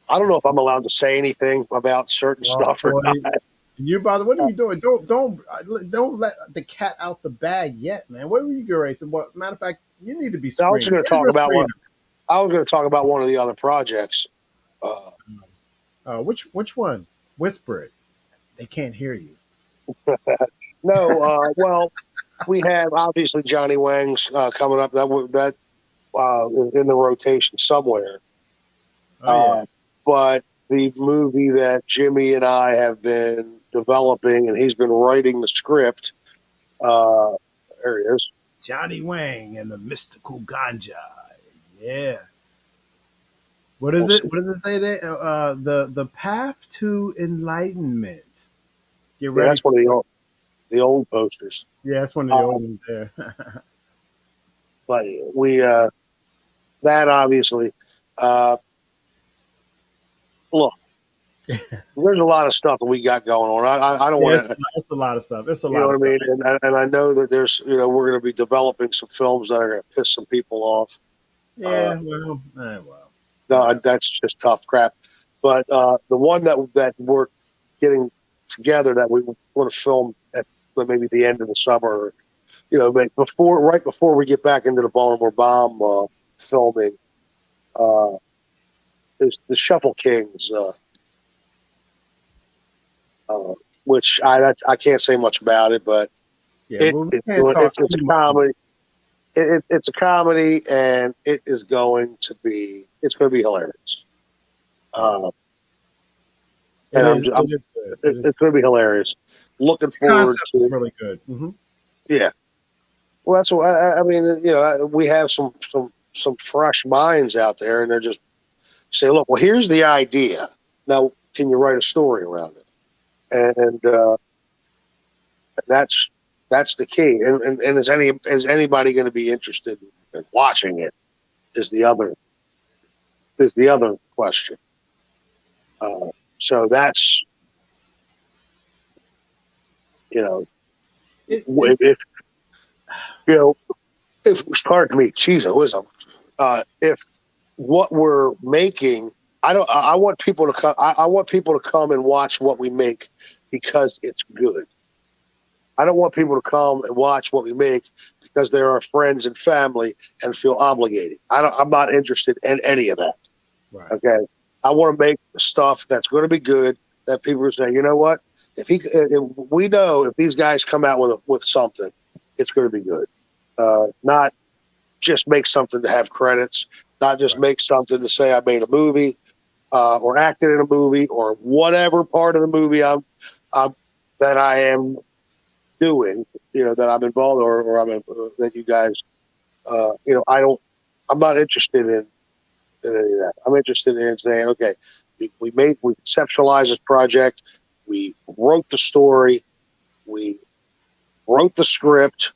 I don't know if I'm allowed to say anything about certain oh stuff or boy, not. you bother. What are you doing? Don't let the cat out the bag yet, man. What are you going to say? Well, matter of fact, you need to be I was screaming. going to Where's talk your about screaming? one of the other projects. Uh, Which one? Whisper it. They can't hear you. no, well, we have obviously Johnny Wang's coming up. That is in the rotation somewhere. Oh yeah, Uh, but the movie that Jimmy and I have been developing, and he's been writing the script. Uh, there he is. Johnny Wang and the mystical ganja. Yeah. What is We'll it? see. What does it say there? The path to enlightenment. Get Yeah, ready that's one for of it. the old posters. Yeah, that's one of the Um, old ones there. but we that obviously. Uh, Look, there's a lot of stuff that we got going on. I don't Yeah, want to, it's a lot of stuff. It's a you know lot what of I stuff. mean? And I know that there's, we're going to be developing some films that are going to piss some people off. Uh, Yeah, well, no, whatever. that's just tough crap. But the one that we're getting together that we want to film at maybe the end of the summer, right before we get back into the Baltimore bomb filming, uh, is the Shuffle Kings, uh, which I can't say much about it, but Yeah, well, we it's can't going talk it's too a much about comedy. It's a comedy, and it's going to be hilarious. it. Yeah, Uh, and I'm It is good. It is. it's going to be hilarious. Looking The forward concept is to really good. Hmm. yeah. Well, that's what I mean. We have some fresh minds out there, and they're just say, look, well, here's the idea. Now, can you write a story around it? And that's the key. And is anybody going to be interested in watching it? Is the other is the other question. Uh, so that's you know It's if you know if pardon me, cheeseoism. If what we're making, I want people to come. I want people to come and watch what we make because it's good. I don't want people to come and watch what we make because they're our friends and family and feel obligated. I'm not interested in any of that. right. Okay, I want to make stuff that's going to be good. That people are saying, you know what? If we know if these guys come out with something, it's going to be good. Not just make something to have credits. Not just Right. make something to say I made a movie or acted in a movie or whatever part of the movie I'm that I am doing. That I'm involved or that you guys. I don't. I'm not interested in any of that. I'm interested in saying, okay, we conceptualized this project, we wrote the story, we wrote the script,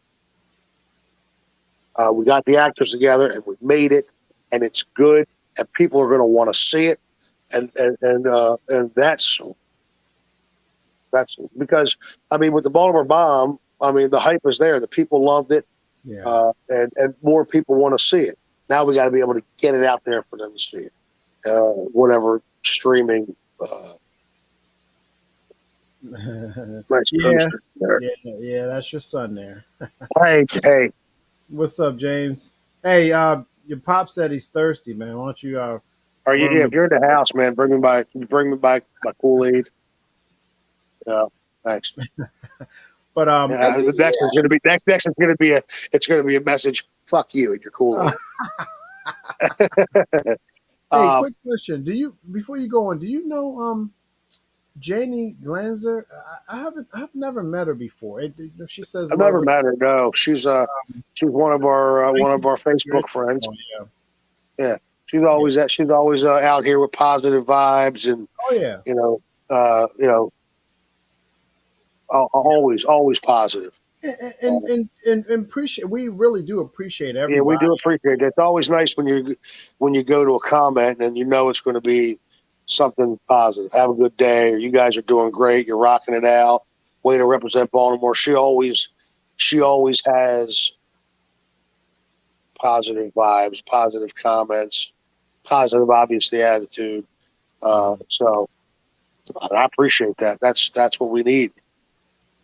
we got the actors together, and we made it, and it's good, and people are going to want to see it, and that's because I mean, with the Baltimore bomb, I mean, the hype was there, the people loved it, Yeah. and more people want to see it. Now we got to be able to get it out there for them to see it. Whatever streaming nice Yeah. poster there. Yeah. That's your son there. Hey, What's up, James? Hey, your pop said he's thirsty, man. Why don't you are you? run Yeah, him if you're in the house, man, bring me by my Kool-Aid. Yeah, thanks. But Yeah, the next is gonna be next is gonna be it's gonna be a message. Fuck you and your uh, Kool-Aid. hey, um, quick question. Do you before you go on, do you know Janie Glanzer? I've never met her before. She says I've love never her. met her. No, she's I think one she's of our very Facebook friends. interesting. Yeah. Yeah, Yeah. she's always out here with positive vibes and Oh yeah. you know you know always positive. And appreciate. We really do appreciate Yeah, we everybody. do appreciate it. It's always nice when you go to a comment and you know it's going to be something positive. Have a good day, or you guys are doing great. You're rocking it out. Way to represent Baltimore. She always has positive vibes, positive comments, positive, obviously, attitude. Mhm. So I appreciate that. That's what we need.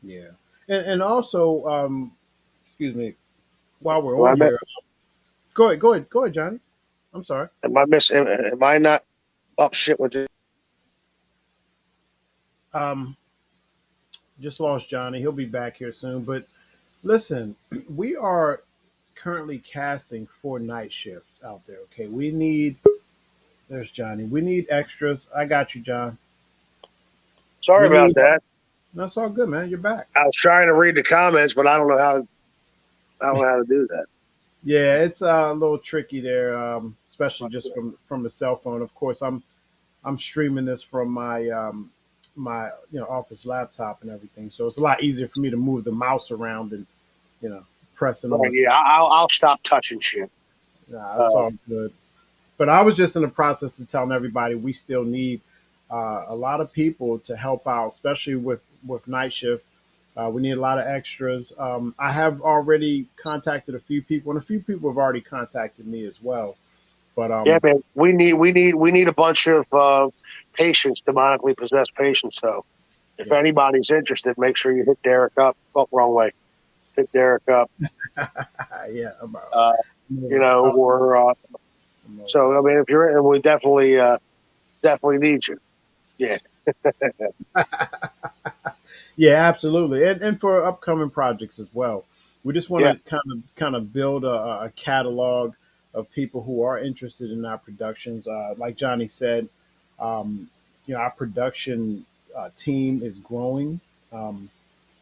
Yeah. And also, excuse me, while we're Am I, on here, go ahead, Johnny. I'm sorry. am I miss? Am I not up shit with it? Um, just lost Johnny. He'll be back here soon. But listen, we are currently casting for night shift out there. Okay, we need. There's Johnny. We need extras. I got you, John. Sorry We about need. that. That's all good, man. You're back. I was trying to read the comments, but I don't know how to do that. Yeah, it's a little tricky there, especially just from the cell phone. Of course, I'm streaming this from my office laptop and everything, so it's a lot easier for me to move the mouse around and you know pressing on Right, the. yeah, I'll stop touching shit. Nah, it's Uh, all good. But I was just in the process of telling everybody we still need a lot of people to help out, especially with night shift. We need a lot of extras. I have already contacted a few people, and a few people have already contacted me as well. But yeah, man, we need a bunch of patients, demonically possessed patients. So if yeah, anybody's interested, make sure you hit Derek up. Oh, wrong way. Hit Derek up. yeah, I'm, Uh, I'm over it. or I'm over so I mean, if you're, and we definitely need you. Yeah, it. Yeah, absolutely, and for upcoming projects as well. We just want yeah, to kind of build a catalog of people who are interested in our productions. Like Johnny said, um, our production team is growing. Um,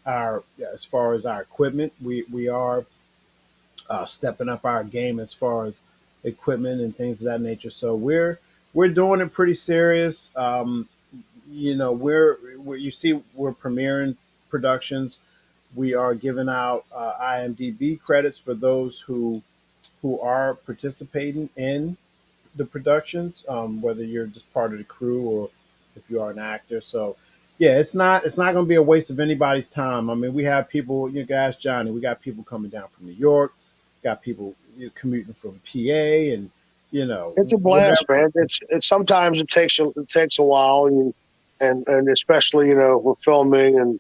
our As far as our equipment, we are stepping up our game as far as equipment and things of that nature. So we're doing it pretty serious. We're you see we're premiering productions. We are giving out IMDb credits for those who are participating in the productions, whether you're just part of the crew or if you are an actor. So, yeah, it's not going to be a waste of anybody's time. I mean, we have people. You guys, Johnny, we got people coming down from New York, got people commuting from PA, and it's a blast, whatever. man. It's sometimes it takes a while, and especially we're filming and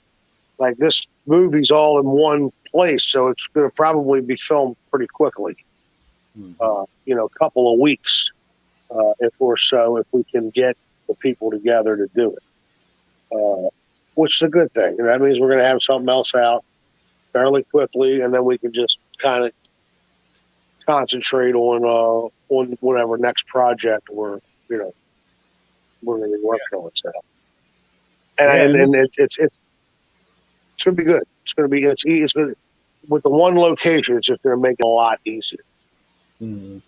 like this movie's all in one place, so it's going to probably be filmed pretty quickly. Mhm. A couple of weeks, if or so, if we can get the people together to do it, which is a good thing. And that means we're going to have something else out fairly quickly, and then we can just kind of concentrate on whatever next project you know we're going to be working on. So, Yeah, and it's going to be good. It's going to be it's going to, with the one location, it's just going to make it a lot easier. mhm.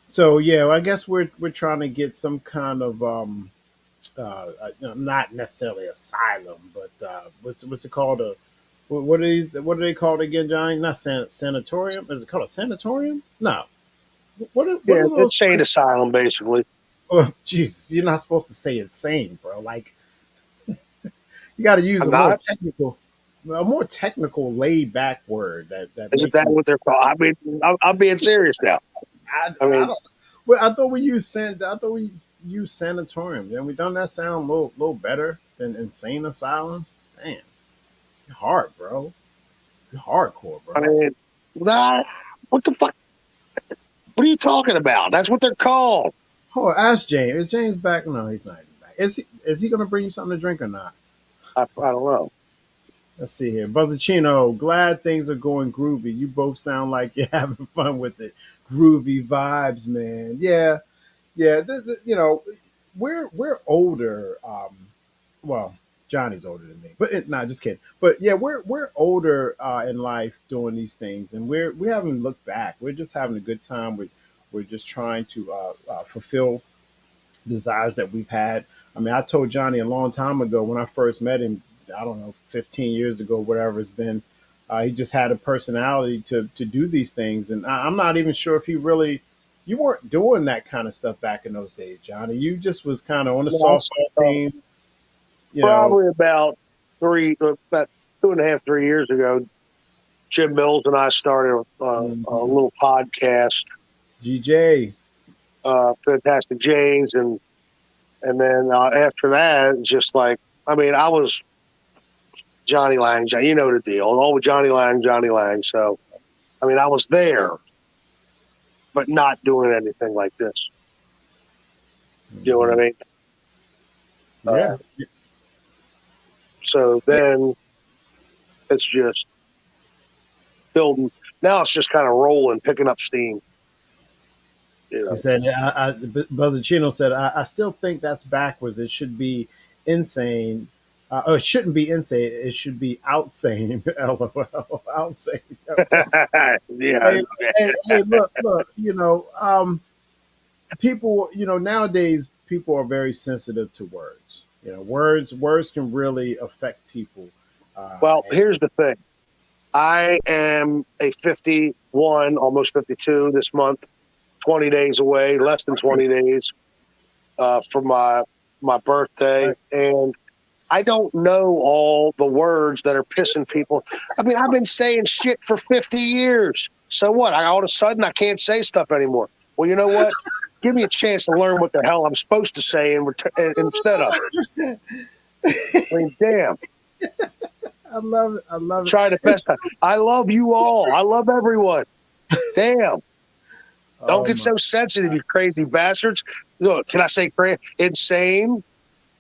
So yeah, well, I guess we're trying to get some kind of not necessarily asylum, but what's it called? What are they called again, Johnny? Not sanatorium. Is it called a sanatorium? No. What Yeah, are those it's sane places? asylum basically. Oh, Jesus, you're not supposed to say insane, bro. Like you got to use I'm not. a more technical, laid back word that Isn't makes that it. what they're called? I mean, I'm being serious now. I I mean, don't. Well, I thought we used I thought we used sanatorium. Then we done that sound a little better than insane asylum. Damn, you're hard, bro. You're hardcore, I bro. mean, nah, what the fuck? What are you talking about? That's what they're called. Oh, ask James. Is James back? No, he's not even back. Is he gonna bring you something to drink or not? I don't know. Let's see here. Buzzacino, glad things are going groovy. You both sound like you're having fun with it. Groovy vibes, man. Yeah, yeah. We're older. Well, Johnny's older than me, but not just kidding. But yeah, we're older in life doing these things, and we haven't looked back. We're just having a good time. We're just trying to fulfill desires that we've had. I mean, I told Johnny a long time ago when I first met him, I don't know, 15 years ago, whatever it's been, he just had a personality to do these things. And I'm not even sure if you weren't doing that kind of stuff back in those days, Johnny. You just was kind of on the Yes, softball uh, team, you know, probably about 2.5, 3 years ago. Jim Mills and I started a mhm, little podcast, GJ. Fantastic James, and then after that, just like I mean, I was Johnny Lang. You know the deal. All with Johnny Lang, Johnny Lang. So I mean, I was there, but not doing anything like this. You know what I Mhm. mean? Uh, Yeah. so Yeah. then it's just building. Now it's just kind of rolling, picking up steam. You He know, said, Buzzacino said, I still think that's backwards. It should be insane. It shouldn't be insane. It should be outsane. LOL. Outsane. Yeah. Hey, hey, look. People. Nowadays people are very sensitive to words. Words can really affect people. Well, And here's the thing. I am a 51, almost 52 this month, 20 days away, less than 20 days from my birthday. And I don't know all the words that are pissing people. I mean, I've been saying shit for 50 years. So what? All of a sudden, I can't say stuff anymore. Well, you know what? Give me a chance to learn what the hell I'm supposed to say instead of it. I mean, damn. I love it. I love it. Try the It's best. I love you all. I love everyone. Damn. Don't oh get my. so sensitive, you crazy bastards. Look, can I say insane?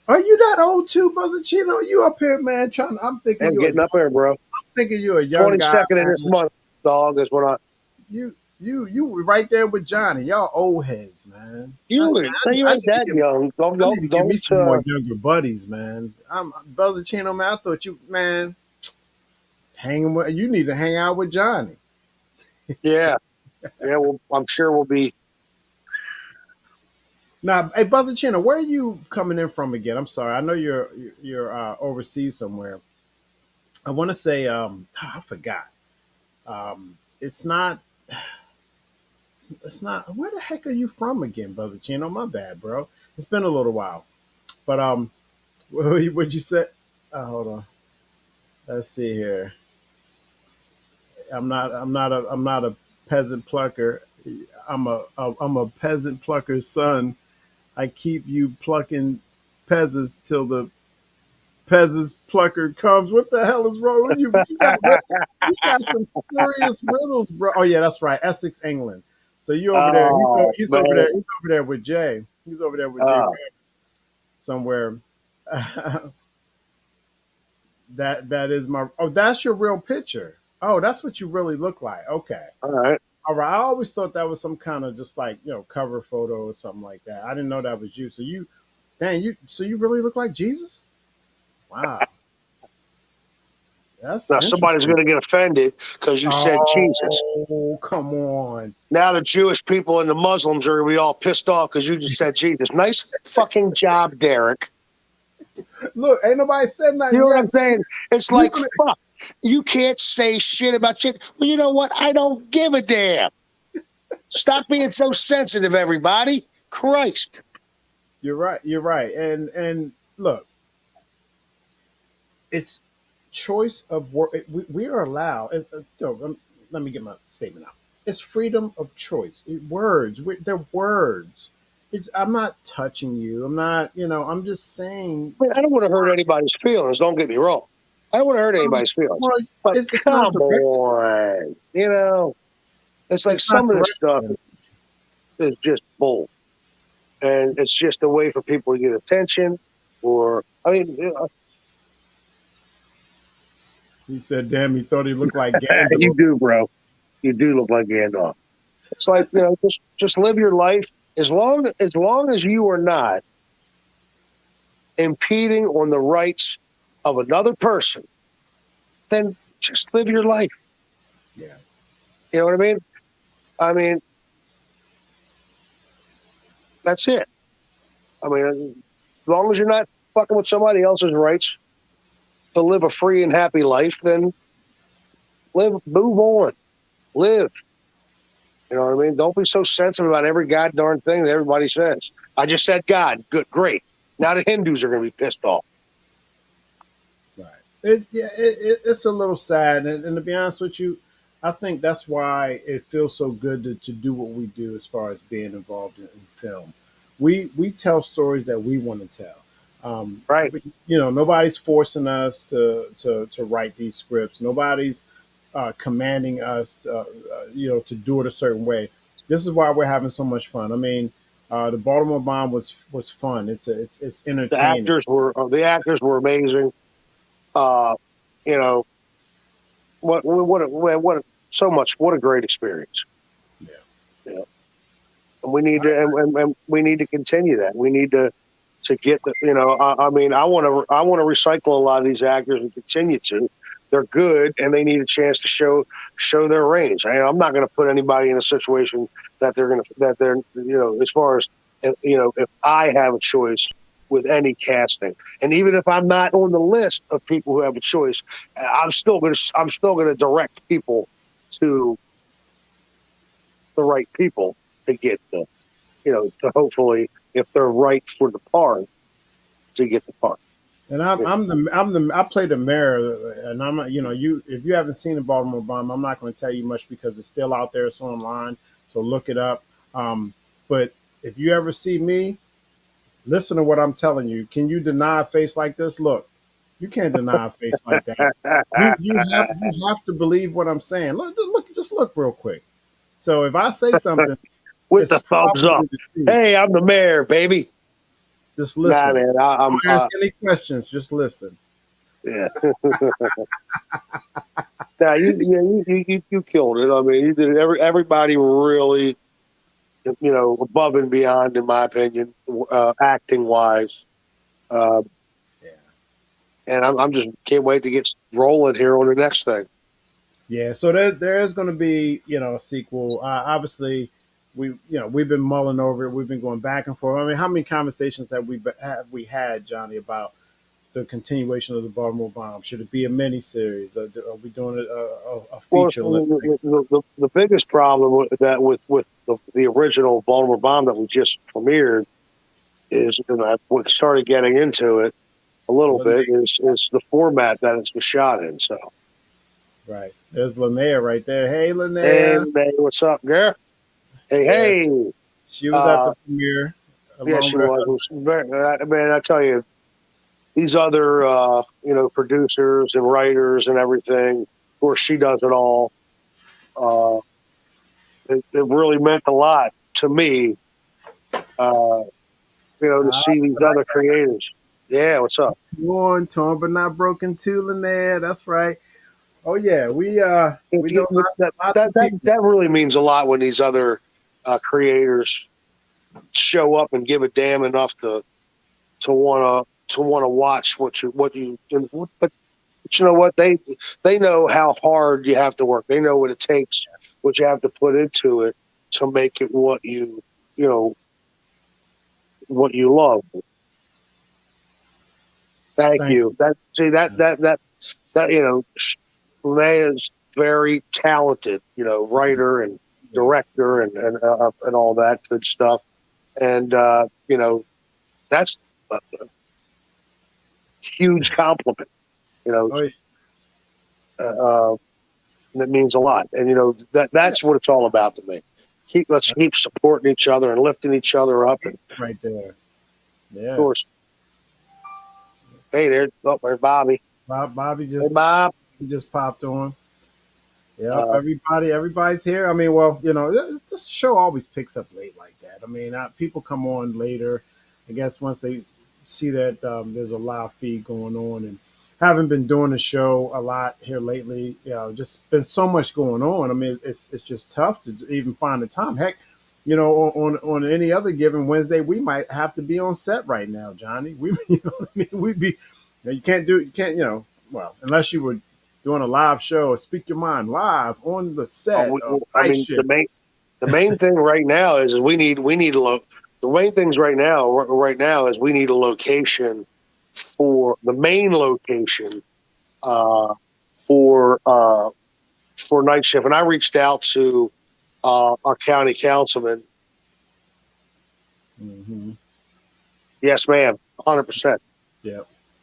Are you that old too, Buzzachino? You up here, man? I'm thinking I'm you're a getting up there, bro. thinking you're a young guy, 22nd of this man. month, dog, is when I. You were right there with Johnny. Y'all old heads, man. You I ain't need to that get young. Don't, I need don't, to get me don't. some more younger buddies, man. I'm Buzzachino, man. I thought you, man, hanging with you need to hang out with Johnny. Yeah, yeah. Well, I'm sure we'll be. Now, hey, Buzzachino, where are you coming in from again? I'm sorry. I know you're overseas somewhere. I want to say I forgot. It's not. It's not. Where the heck are you from again, Buzzachino? My bad, bro. It's been a little while. But what'd you say? Hold on. Let's see here. I'm not a peasant plucker. I'm a peasant plucker's son. I keep you plucking peasants till the peasants plucker comes. What the hell is wrong with you? You got some serious riddles, bro. Oh yeah, that's right. Essex, England. So you over there? Oh He's over there. man. He's over there with Jay. He's over there with Jay Uh, somewhere. That is my. Oh, that's your real picture. Oh, that's what you really look like. Okay. all right. All right. I always thought that was some kind of just like cover photo or something like that. I didn't know that was you. So you really look like Jesus. Wow, that's Now somebody's interesting. going to get offended because you said Jesus. Oh, come on. Now the Jewish people and the Muslims are going to be all pissed off because you just said Jesus. Nice fucking job, Derek. Look, ain't nobody said You nothing know what yet. I'm saying? It's You like, gonna fuck. You can't say shit about shit. Well, you know what? I don't give a damn. Stop being so sensitive, everybody. Christ. You're right. You're right. And look, it's choice of word. We are allowed. Let me get my statement out. It's freedom of choice. Words. They're words. I'm not touching you. I'm not. I'm just saying. I mean, I don't want to hurt anybody's feelings. Don't get me wrong. I don't want to hurt anybody's feelings. Well, But it's not come directed. on. It's like It's not some of this stuff directed. is just bull. And it's just a way for people to get attention. Or, I mean, He said, "Damn, he thought he looked like Gandalf." you do, bro. You do look like Gandalf. It's like, just live your life as long as you are not impeding on the rights of another person, then just live your life. Yeah. You know what I mean? I mean, that's it. I mean, as long as you're not fucking with somebody else's rights to live a free and happy life, then move on, live. You know what I mean? Don't be so sensitive about every goddamn thing that everybody says. I just said God. Good, great. Now the Hindus are going to be pissed off. Right. It's a little sad, and to be honest with you, I think that's why it feels so good to do what we do as far as being involved in film. We tell stories that we want to tell. Right. Nobody's forcing us to write these scripts. Nobody's commanding us, to do it a certain way. This is why we're having so much fun. I mean, the Baltimore Bomb was fun. It's entertaining. The actors were amazing. Uh, you know so much. What a great experience. Yeah. You know, and we need to and we need to continue that. We need to. to get the, I mean, I want to recycle a lot of these actors and continue to. They're good and they need a chance to show their range. I'm not going to put anybody in a situation that they're, as far as, if I have a choice with any casting, and even if I'm not on the list of people who have a choice, I'm still going to direct people to the right people to get to hopefully, if they're right for the part, to get the part. And I play the mayor, and I'm not, you if you haven't seen the Baltimore Bomb, I'm not going to tell you much because it's still out there. It's online, so look it up. But if you ever see me, listen to what I'm telling you. Can you deny a face like this? Look, you can't deny a face like that. You have to believe what I'm saying. Just look real quick. So if I say something, With it's the thumbs up. probably the truth. Hey, I'm the mayor, baby. Just Nah, listen. man, I'm Don't ask any questions. Just listen. yeah. Nah, you killed it. I mean, you did it. Everybody really, above and beyond, in my opinion, acting wise. Uh, Yeah. and I'm just can't wait to get rolling here on the next thing. Yeah, so there is going to be a sequel. Obviously, we've been mulling over it. We've been going back and forth. I mean, how many conversations have we had, Johnny, about the continuation of the Baltimore Bomb? Should it be a mini series? Are we doing a Well, feature length? the biggest problem with the original Baltimore Bomb that we just premiered is, and we started getting into it a little bit, is the format that it's shot in. So, Right, there's Linnea right there. Hey, hey, Linnea. man, what's up, girl? Hey, Yeah, hey. she was at Uh, the premiere yeah, along she with her was. It husband. was man, I tell you, these other, producers and writers and everything, of course, she does it all. Uh, it really meant a lot to me, uh, to Ah, see these other creators. Yeah, what's up? torn but not broken too, Linnea. That's right. Oh yeah, we know lots That of people. really means a lot when these other creators show up and give a damn enough to want to watch what you. But you know what, they know how hard you have to work. They know what it takes, what you have to put into it to make it you know what you love. Thank Thank you. you. That see that Renee is very talented, writer and Yeah. director and all that good stuff. And that's a huge compliment. You know, Oh, yeah. uh, and it means a lot. And that's what it's all about to me. Let's keep supporting each other and lifting each other up. And of Right there. Yeah. course, hey, there's Bobby. Bobby Hey, just Bob. he just popped on. Yep. Uh, Everybody's here. I mean, well, this show always picks up late like that. I mean, people come on later. I guess once they see that there's a live feed going on, and haven't been doing the show a lot here lately. Just been so much going on. I mean, it's just tough to even find the time. Heck, on any other given Wednesday, we might have to be on set right now, Johnny. You know what I mean? We'd be. You can't, well, unless you were doing a live show or speak your mind live on the set of I night mean, shift. the main thing right now is we need the main things right now is we need a location for the main location uh, for uh, for night shift. And I reached out to our county councilman. Mm-hmm. Yes, ma'am, 100%. Yeah,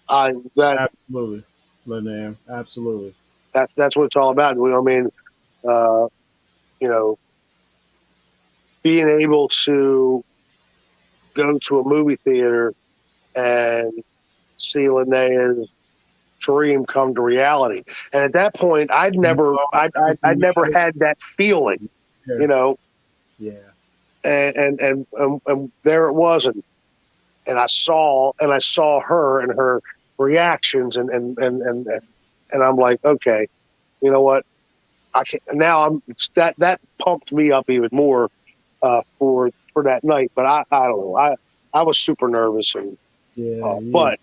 I that absolutely, Linnea, absolutely. that's what it's all about. I mean, uh, you know, being able to go to a movie theater and see Linnea's dream come to reality. And at that point, You lost I'd everything you never hoped. had that feeling, Yeah, you know, yeah. and there it was, and I saw her and her reactions, and I'm like, okay, you know what, I can now. That pumped me up even more for that night. But I don't know, I was super nervous, and Yeah, yeah. But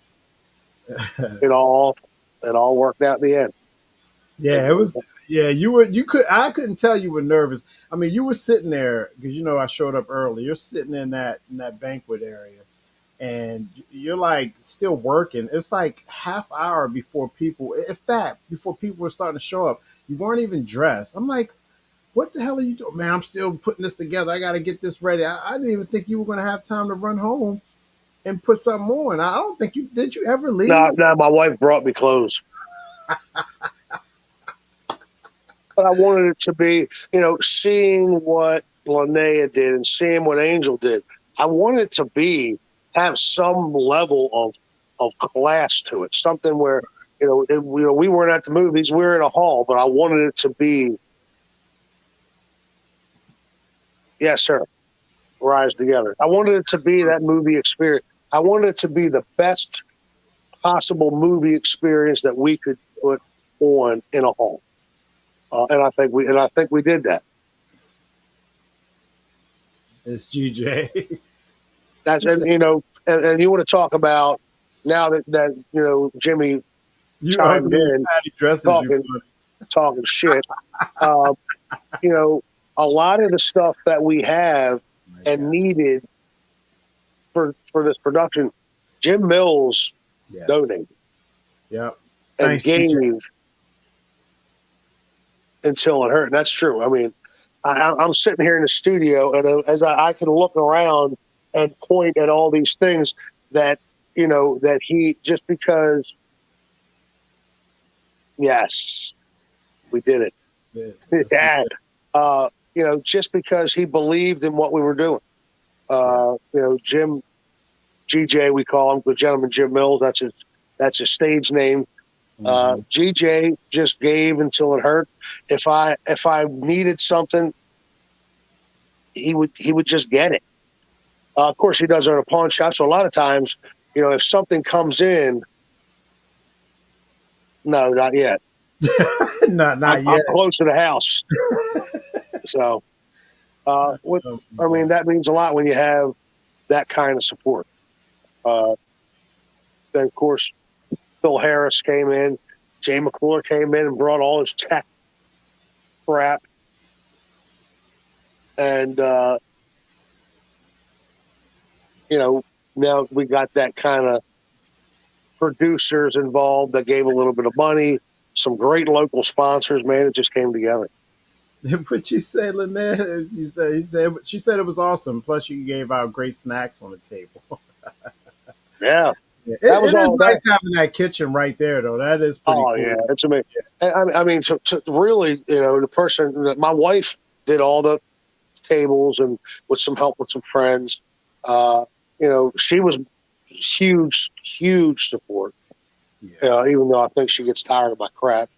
it all it all worked out in the end. Yeah, it was. Yeah, you could. I couldn't tell you were nervous. I mean, you were sitting there because you know I showed up early. You're sitting in that banquet area, and you're like still working. It's like half hour before people, in fact, before people were starting to show up. You weren't even dressed. I'm like, what the hell are you doing, man? I'm still putting this together. I got to get this ready. I didn't even think you were going to have time to run home and put something on. I don't think you did. You ever No, leave? no, my wife brought me clothes, but I wanted it to be, seeing what Linnea did and seeing what Angel did. I wanted it to be have some level of class to it, something where we weren't at the movies, we were in a hall, but I wanted it to be, yes, sir, rise together. I wanted it to be that movie experience. I wanted it to be the best possible movie experience that we could put on in a hall. And I think we did that. It's GJ. That's He said, and you want to talk about now that Jimmy "You chimed ugly and in Patty dresses you talking funny." talking shit. Uh, you know, a lot of the stuff that we have My and God. needed for this production, Jim Mills Yes. donated Yep. and Thanks, GJ. gave until it hurt. And that's true. I mean, I'm sitting here in the studio, and as I can look around and point at all these things that that he just because yes, we did Yes, it. yes, we Yeah, did. just because he believed in what we were doing. Yeah. Jim GJ, we call him the gentleman Jim Mills. That's his stage name. Hmm. GJ just gave until it hurt. If I needed something, he would just get it. Of course, he does it on a pawn shop. So a lot of times, if something comes in, no, not yet. I'm, Not I'm yet. close to the house. So, Oh my I mean, God. that means a lot when you have that kind of support. Uh, then, of course, Phil Harris came in. Jay McClure came in and brought all his tech crap. And, now we got that kind of producers involved that gave a little bit of money, some great local sponsors, man. It just came together. What you say, Lynette? She said it was awesome. Plus, you gave out great snacks on the table. Yeah. Yeah. That was It is all that. nice having that kitchen right there, though. That is pretty Oh cool. yeah, it's amazing. I mean, to really, the person, my wife did all the tables and with some help with some friends. She was huge, huge support. Yeah. Even though I think she gets tired of my crap.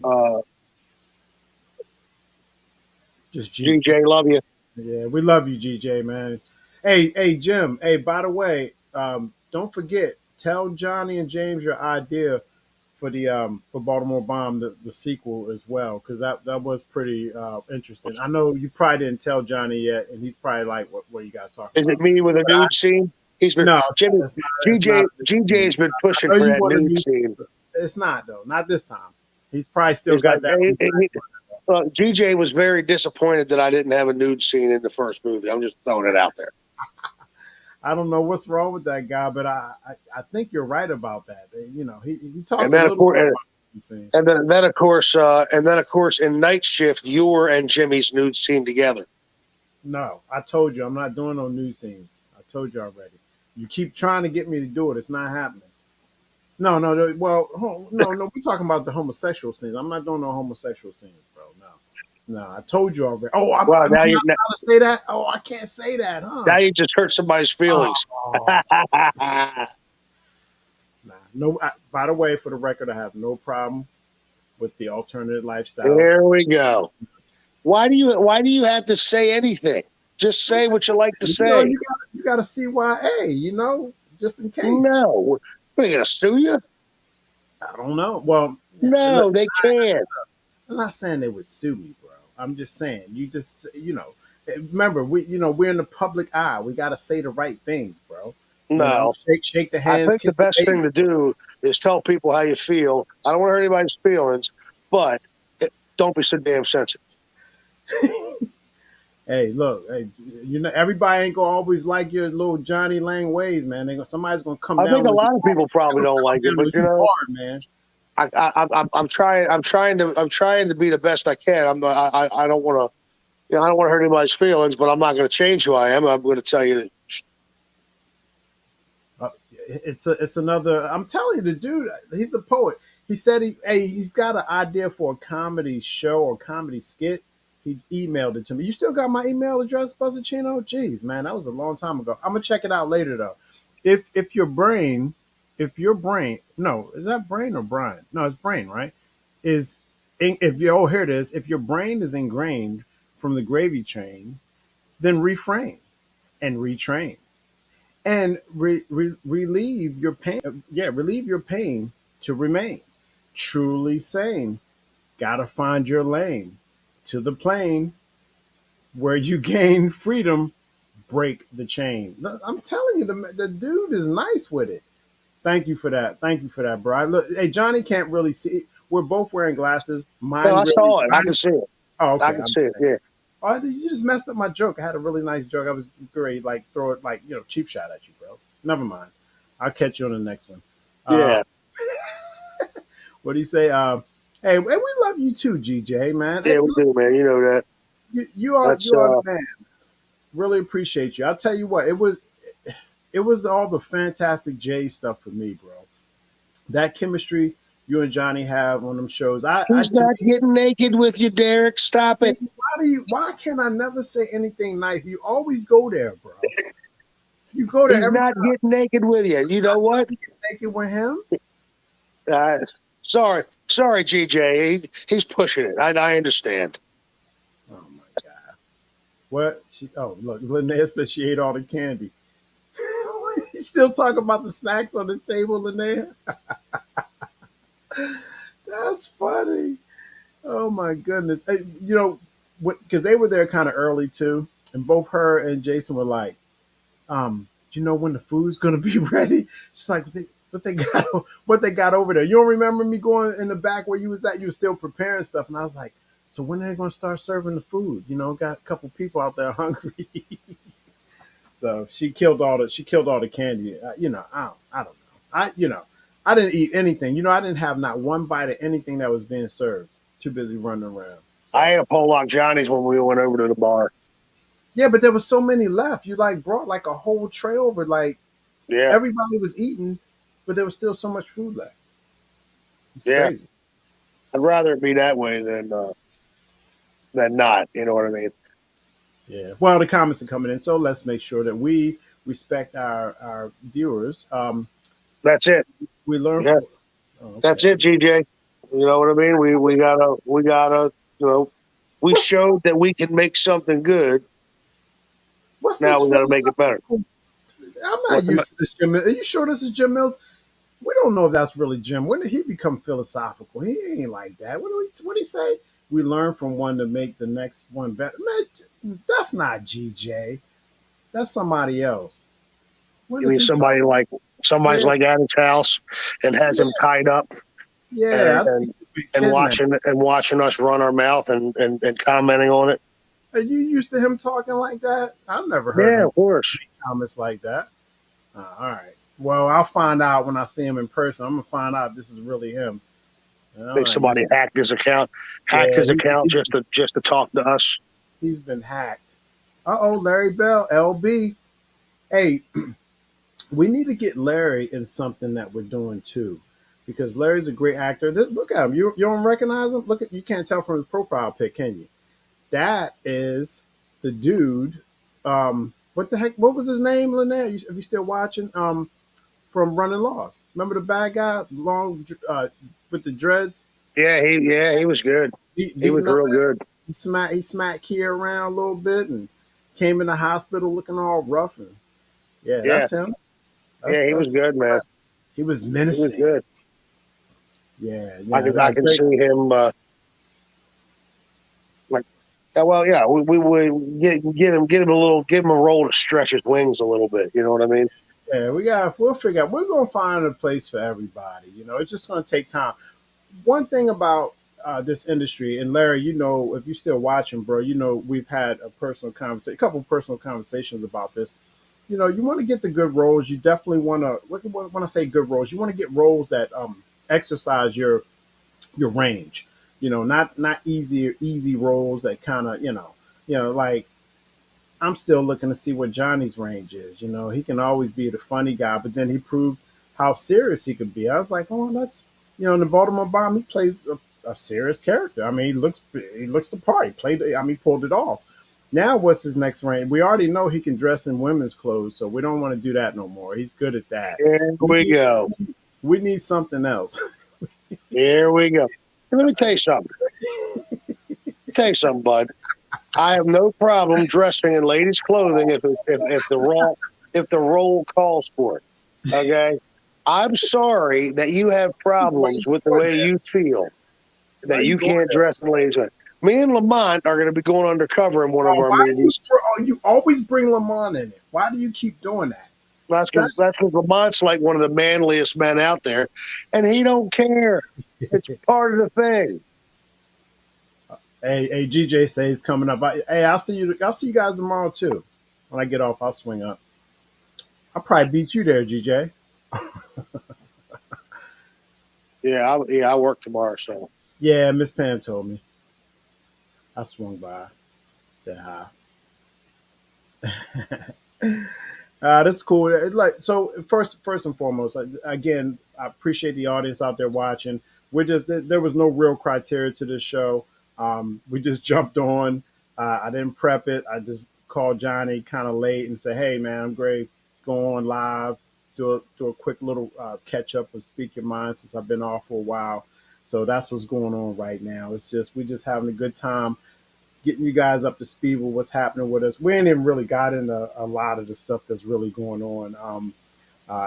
Uh, Just GJ, love you. Yeah, we love you, GJ, man. Hey, Jim. Hey, by the way, don't forget, tell Johnny and James your idea for Baltimore Bomb, the sequel as well, because that was pretty interesting. I know you probably didn't tell Johnny yet, and he's probably like, what are you guys talking Is it about? me with a But nude scene? He's been no, Jimmy. it's not GJ a new scene. GJ's been pushing I know for you that want a nude new. scene. It's not though, not this time. He's probably still He's like, got that on the back burner. GJ was very disappointed that I didn't have a nude scene in the first movie. I'm just throwing it out there. I don't know what's wrong with that guy, but I think you're right about that. You know, he And talked a then of little course, bit about the scene. and then of course, in Night Shift, your and Jimmy's nude scene together. No, I told you I'm not doing no new scenes. I told you already. You keep trying to get me to do it. It's not happening. No, no, no. Well, no, no. We're talking about the homosexual scenes. I'm not doing no homosexual scenes, bro. No, no. I told you already. Oh, am Well, I not allowed to say that? Oh, I can't say that, huh? now you just hurt somebody's feelings. Oh, nah. No. By the way, for the record, I have no problem with the alternative lifestyle. There we go. Why do you have to say anything? Just say what you like to You know, say. you got to CYA. You know, just in case. No, we're gonna sue you. I don't know. Well, No, listen. they can't. I'm not saying they would sue me, bro. I'm just saying you just remember we're in the public eye. We got to say the right things, bro. No, Shake the I hands, think the kiss the best baby. thing to do is tell people how you feel. I don't want to hurt anybody's feelings, but don't be so damn sensitive. Hey, look, hey, everybody ain't gonna always like your little Johnny Lang ways, man. Somebody's gonna come I think down a on you lot of hard. people They're probably gonna don't come like it, down but on you hard, man. I'm trying. I'm trying to be the best I can. I don't want to. I don't want to hurt anybody's feelings, but I'm not going to change who I am. I'm going to tell you that. It's another. I'm telling you, the dude, he's a poet. He said he's got an idea for a comedy show or comedy skit. He emailed it to me. You still got my email address, Buzzachino? Jeez, man, that was a long time ago. I'm gonna check it out later though. If your brain, no, is that brain or Brian? No, it's brain, right? Is if you here it is. If your brain is ingrained from the gravy train, then reframe and retrain and relieve your pain. Yeah, relieve your pain to remain truly sane. Gotta find your lane to the plane where you gain freedom. Break the chain. Look, I'm telling you, the dude is nice with it. Thank you for that. Thank you for that, bro. Look, hey, Johnny can't really see. We're both wearing glasses. No, Mine I really. saw it. I can see it. Oh, I okay. can I'm see just it. saying. Yeah, Oh, you just messed up my joke. I had a really nice joke. I was great, like throw it like cheap shot at you, bro. Never mind. I'll catch you on the next one. Uh, yeah, what do you say? Hey, we love you too, GJ, man. Hey, yeah. We look, do, man. You know that. That's you are the man. Really appreciate you. I'll tell you what, it was all the Fantastic J stuff for me, bro. That chemistry you and Johnny have on them shows. I He's to not me, getting naked with you, Derek. Stop it. why can't I never say anything nice? You always go there, bro. You go there He's every not time. getting naked with you. You know what? You get naked with him. Uh, sorry, GJ. He's pushing it. I understand. Oh my god. What? Oh look, Linnea said she ate all the candy. You still talking about the snacks on the table, Linnea? That's funny. Oh my goodness. Hey, because they were there kind of early too, and both her and Jason were like, do you know when the food's gonna be ready? She's like, what they got over there. You don't remember me going in the back where you was at? You were still preparing stuff, and I was like, so when are they gonna start serving the food? Got a couple people out there hungry. So she killed all the candy. I don't know. I didn't eat anything. I didn't have not one bite of anything that was being served. Too busy running around. I So ate a Pollock Johnny's when we went over to the bar. yeah, but there was so many left. You like brought like a whole tray over. Like Yeah, everybody was eating, but there was still so much food left. It's yeah. crazy. I'd rather it be that way than not. You know what I mean? Yeah. Well, the comments are coming in, so let's make sure that we respect our viewers. That's it. We learn Yeah, from. Oh, okay. that's it, GJ. You know what I mean? We gotta. You know, we What's showed that we can make something good. what's Now this we got to make it better. philosophical? I'm not What's the used to this, Jim. Are you sure this is Jim Mills? We don't know if that's really Jim. When did he become philosophical? He ain't like that. What do he say? We learn from one to make the next one better. Man, that's not GJ. That's somebody else. When You does mean he talk? somebody's Yeah, like at his house and has him yeah, tied up yeah. and I think and, he's been and kidnapped. watching us run our mouth and commenting on it. Are you used to him talking like that? I've never heard Yeah, him of course. make comments like that. All right. Well, I'll find out when I see him in person. I'm gonna find out if this is really him. All Think right. somebody hacked Yeah, his account just to talk to us. he's been hacked. Larry Bell, LB. Hey, we need to get Larry in something that we're doing too, because Larry's a great actor. Look at him. You don't recognize him? Look at you can't tell from his profile pic, can you? That is the dude. What the heck? What was his name, Lynette? Are you still watching? From Running Lost. Remember the bad guy, long with the dreads, He was good. He was beating up. real good. He smacked Kia around a little bit and came in the hospital looking all rough. And yeah, Yeah, that's him. yeah, he was That's good, man. he was He was menacing. good. Yeah, I yeah, can I that can great. see him like well, we would get him a role to stretch his wings a little bit. You know what I mean? Yeah, we'll figure out. We're gonna find a place for everybody. It's just gonna take time. One thing about this industry, and Larry, if you're still watching, bro, we've had a couple of personal conversations about this. You want to get the good roles. You definitely want to. When I say good roles, you want to get roles that exercise your range. Not easy roles that kind of like I'm still looking to see what Johnny's range is. He can always be the funny guy, but then he proved how serious he could be. I was like, oh, that's in the Baltimore Bomb, he plays a serious character. I mean, he looks the part. He played. I mean, he pulled it off. Now, what's his next range? We already know he can dress in women's clothes, so we don't want to do that no more. He's good at that. Here We we need go. we need something else. Here we go. Let me tell you something. Tell you something, bud. I have no problem dressing in ladies' clothing if the role calls for it. Okay. I'm sorry that you have Why you problems with the doing way that? you feel Why that you you doing can't that? dress in ladies' clothing. Me and Lamont are going to be going undercover in one of Oh, our why you movies. you always bring Lamont in it? Why do you keep doing that? Stop. That's because Lamont's like one of the manliest men out there, and he don't care. It's part of the thing. Hey, GJ says coming up. Hey, I'll see you. I'll see you guys tomorrow too. When I get off, I'll swing up. I'll probably beat you there, GJ. I work tomorrow, so Yeah, Miss Pam told me. I swung by, said hi. This is cool. Like so, first and foremost, again, I appreciate the audience out there watching. There was no real criteria to this show. We just jumped on. I didn't prep it. I just called Johnny kind of late and said, "Hey, man, I'm great. Go on live, do a quick little catch up and speak your mind since I've been off for a while." So that's what's going on right now. It's just we're just having a good time getting you guys up to speed with what's happening with us. We ain't even really got into a lot of the stuff that's really going on.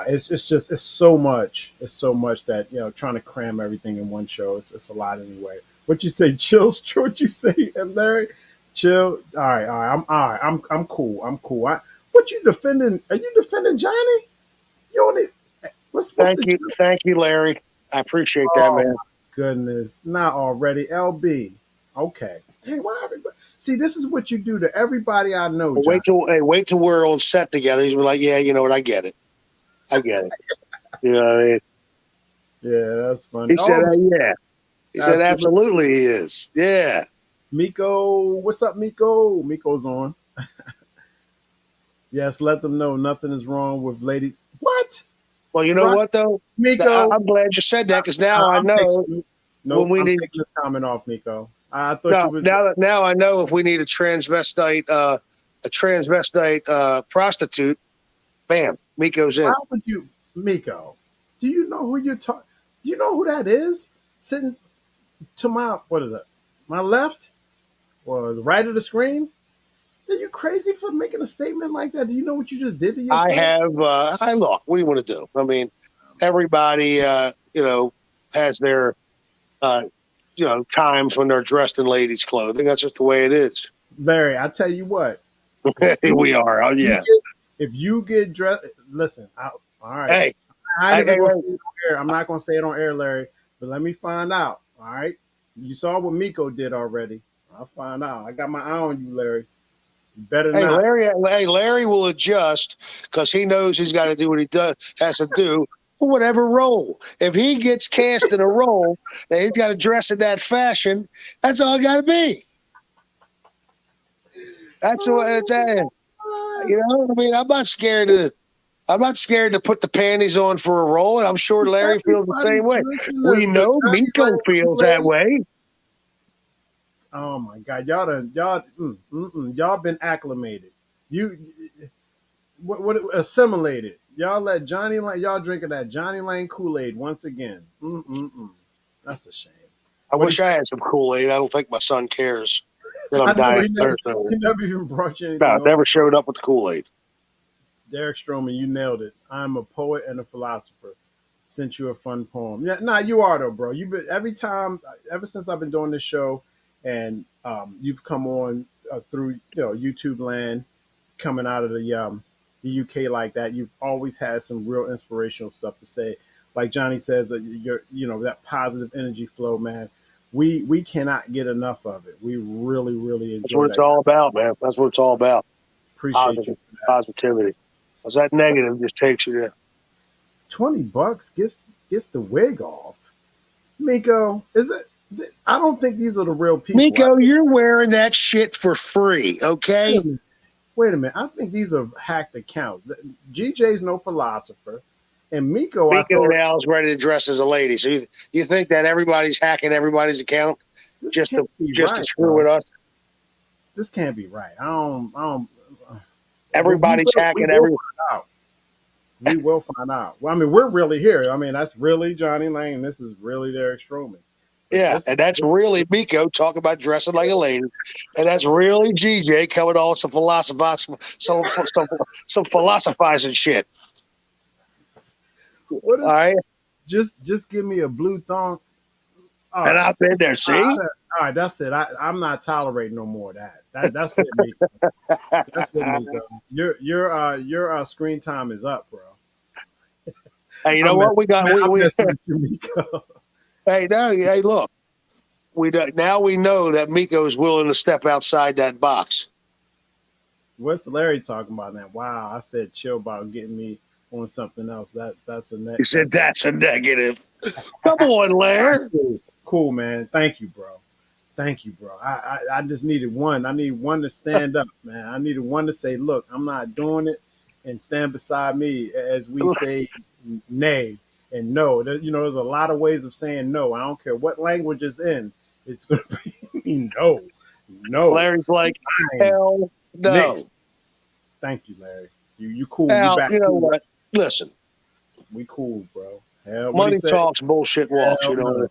It's just it's so much. It's so much that trying to cram everything in one show. It's a lot anyway. What you say, chill? What you say, Larry? Chill. All right, all right. I'm all right. I'm cool. I'm cool. What you defending? Are you defending Johnny? You only what's the thank you, Larry. I appreciate that, Oh man. my goodness. Not already. LB. Okay. Hey, why everybody? See, this is what you do to everybody I know, John. Wait till we're on set together. He's like, yeah, you know what? I get it. I get it. You know what I mean? Yeah, that's funny. He said, Oh, yeah. He said, absolutely. absolutely, he is. Yeah. Miko, what's up, Miko? Miko's on. Yes, let them know nothing is wrong with Lady. What? Well, you know Right, what though? Miko? I'm glad you said that because now I I'm taking. know when Nope, we I'm need. taking this comment off, Miko. I thought you No, was. now I know if we need a transvestite prostitute. Bam, Miko's Why in. would you, Miko? Do you know who you're talking? Do you know who that is? Sitting to my what is it? My left or the right of the screen? Are you crazy for making a statement like that? Do you know what you just did to I yourself? have. I look. What do you want to do? I mean, everybody, has their uh, times when they're dressed in ladies' clothing. That's just the way it is. Larry, I tell you what, Here we are. Oh you yeah. get if you get dressed. Listen, all right. Hey, I ain't I, even hey, gonna say it on air. I'm not gonna say it on air, Larry. But let me find out. All right. You saw what Miko did already. I'll find out. I got my eye on you, Larry. You better hey, not. Larry. Hey, Larry will adjust because he knows he's got to do what he has to do for whatever role. If he gets cast in a role that he's got to dress in that fashion, that's all got to be. That's what it's. Oh, God. I mean, I'm not scared to put the panties on for a role, and I'm sure Is Larry feels the everybody same way. drinking We the know Johnny Miko Lang feels Kool that Aid? way. Oh my God, y'all been acclimated. You what assimilated. Y'all let Johnny Lang y'all drinking that Johnny Lang Kool Aid once again. That's a shame. I What he wish I said? had some Kool-Aid. I don't think my son cares that I'm I know dying of thirst. he never even brought you No, anything over. never showed up with the Kool-Aid. Derek Stroman, you nailed it. I'm a poet and a philosopher. Sent you a fun poem. Yeah, nah, you are though, bro. You've been every time, ever since I've been doing this show, and you've come on through YouTube land, coming out of the the UK like that. You've always had some real inspirational stuff to say. Like Johnny says, that positive energy flow, man. We cannot get enough of it. We really, really That's enjoy what it's that. all about, man. That's what it's all about. Appreciate you Positive for that. positivity. Because that negative just takes you to $20 gets the wig off. Miko, is it? I don't think these are the real people. Miko, you're wearing that shit for free, Wait a okay? minute. Wait a minute. I think these are hacked accounts. GJ's no philosopher, and Miko, I Miko thought now is ready to dress as a lady. So you think that everybody's hacking everybody's account this just can't to be just to right, screw bro. with us? This can't be right. I don't. But Everybody's we hacking will every. find out. We will find out. Well, I mean, we're really here. I mean, that's really Johnny Lane. This is really Derek Stroman. But Yeah, and that's really Miko talking about dressing like a lady, and that's really GJ coming on some some philosophizing shit. what All is? right, Just give me a blue thong. All and right. I've been there. See, All right, that's it. I'm not tolerating no more of that. That's it, Miko. That's it, Miko. Your screen time is up, bro. hey, you know I'm what? messing, We got I'm we messing with you, Miko. hey no hey look now we know that Miko is willing to step outside that box. What's Larry talking about now? Wow, I said chill about getting me on something else. That's a He net. said that's a negative. Come on, Lair. Cool, man. Thank you, bro. Thank you, bro. I just needed one. I need one to stand up, man. I needed one to say, look, I'm not doing it, and stand beside me as we say nay and no. There's a lot of ways of saying no. I don't care what language it's in. It's going to be no, no. Larry's like, Fine. hell no. Next. Thank you, Larry. You cool. You Now, back you know cool. what? Listen, We cool, bro. Hell, what he money say? talks, bullshit walks. Hell You know, no.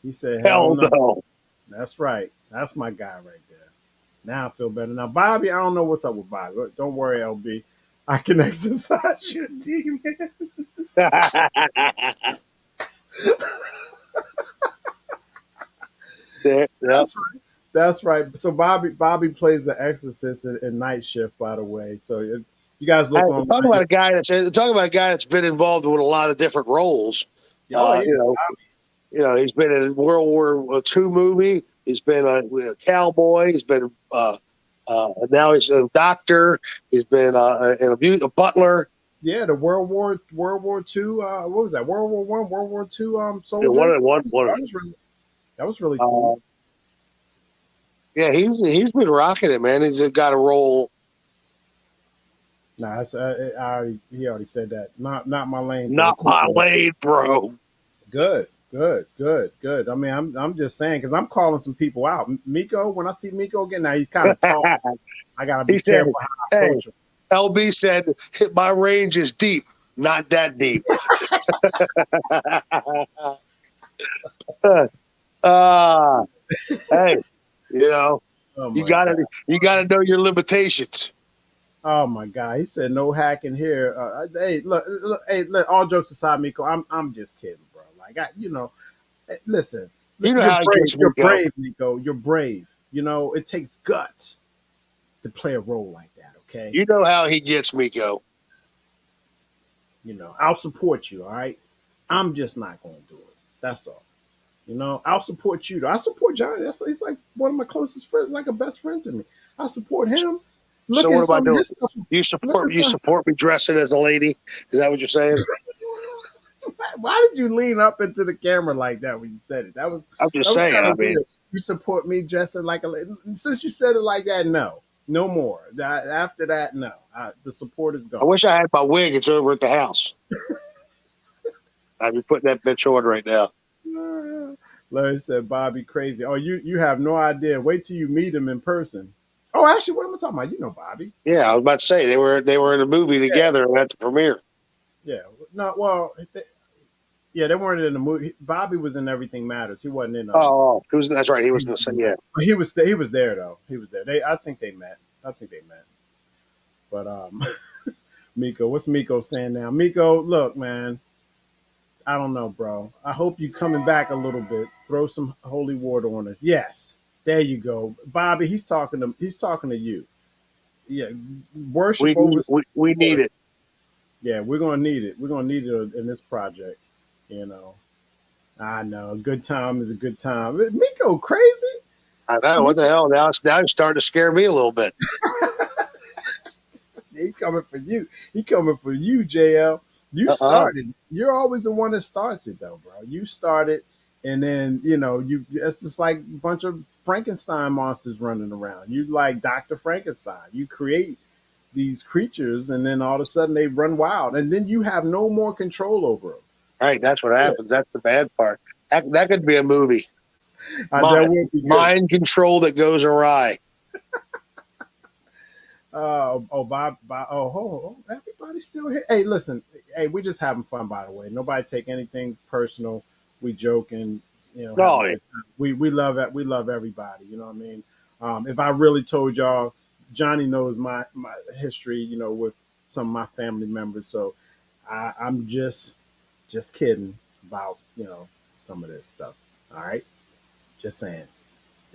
He said, hell hell no. no. That's right. That's my guy right there. Now I feel better. Now, Bobby, I don't know what's up with Bobby. Don't worry, LB. I can exercise your demon. Yep. That's right. That's right. So Bobby plays the exorcist in Night Shift, by the way. So if you guys Hey, look online. talk about a guy that's been involved with a lot of different roles. Oh yeah, He's been in World War II movie. He's been a cowboy. He's been now he's a doctor. He's been a butler. yeah. The World War II. What was that? World War I, World War II. You know, Soldier. one. That was really Uh, cool. yeah, he's been rocking it, man. He's got a role. Nah, he already said that. Not my lane, bro. Not Cool. my lane, bro. Good, good, good, good. I mean, I'm just saying because I'm calling some people out. Miko, when I see Miko again, now he's kind of tall. I gotta He be said, careful how I "Hey, approach him. LB said my range is deep, not that deep." uh, hey, you know, Oh you my gotta god. you gotta know your limitations. Oh my god. He said no hacking here. Hey, look. Hey, look. All jokes aside, Miko, I'm just kidding, bro. Like listen. You know You're how he brave. gets You're Miko. brave, Miko. You're brave. It takes guts to play a role like that. Okay. You know how he gets Miko. I'll support you. All right. I'm just not gonna do it. That's all. I'll support you. I support Johnny. He's like one of my closest friends, like a best friend to me. I support him. So Look what at am I some of doing? his stuff. Look at You some. support me dressing as a lady? Is that what you're saying? Why did you lean up into the camera like that when you said it? That was I'm just that was saying. kind I of mean, weird. You support me dressing like a lady. Since you said it like that, no more. After that, no. The support is I gone. wish I had my wig. It's over at the house. I'd be putting that bitch on right now. Larry said, "Bobby, crazy. Oh, you have no idea. Wait till you meet him in person." Oh, actually, what am I talking about? You know, Bobby. Yeah, I was about to say they were in a movie together at the premiere. Yeah. No, well, yeah, they weren't in the movie. Bobby was in Everything Matters. He wasn't in Oh, that's right. He was in the same. Yeah. But he was there though. He was there. I think they met. I think they met. But Miko, what's Miko saying now? Miko, look, man, I don't know, bro. I hope you coming back a little bit. Throw some holy water on us. Yes. There you go. Bobby, he's talking to you. yeah, worship over We need word. it. Yeah, we're gonna need it. We're gonna need it in this project. You know, I know. A good time is a good time. Miko crazy. I know. What Miko, the hell? Now it's starting to scare me a little bit. he's coming for you. He coming for you, JL. You Uh-uh. started. You're always the one that starts it, though, bro. You started, and then you. It's just like a bunch of Frankenstein monsters running around. You like Doctor Frankenstein. You create these creatures, and then all of a sudden they run wild, and then you have no more control over them. Right. That's what happens. That's the bad part. That could be a movie. That would be good. Mind control that goes awry. Everybody's still here. Hey, listen, hey, we're just having fun, by the way. Nobody take anything personal. We joking, having No, a good time. We love it. We love everybody. You know what I mean? If I really told y'all, Johnny knows my history. With some of my family members, so I'm just kidding about some of this stuff. All right, just saying.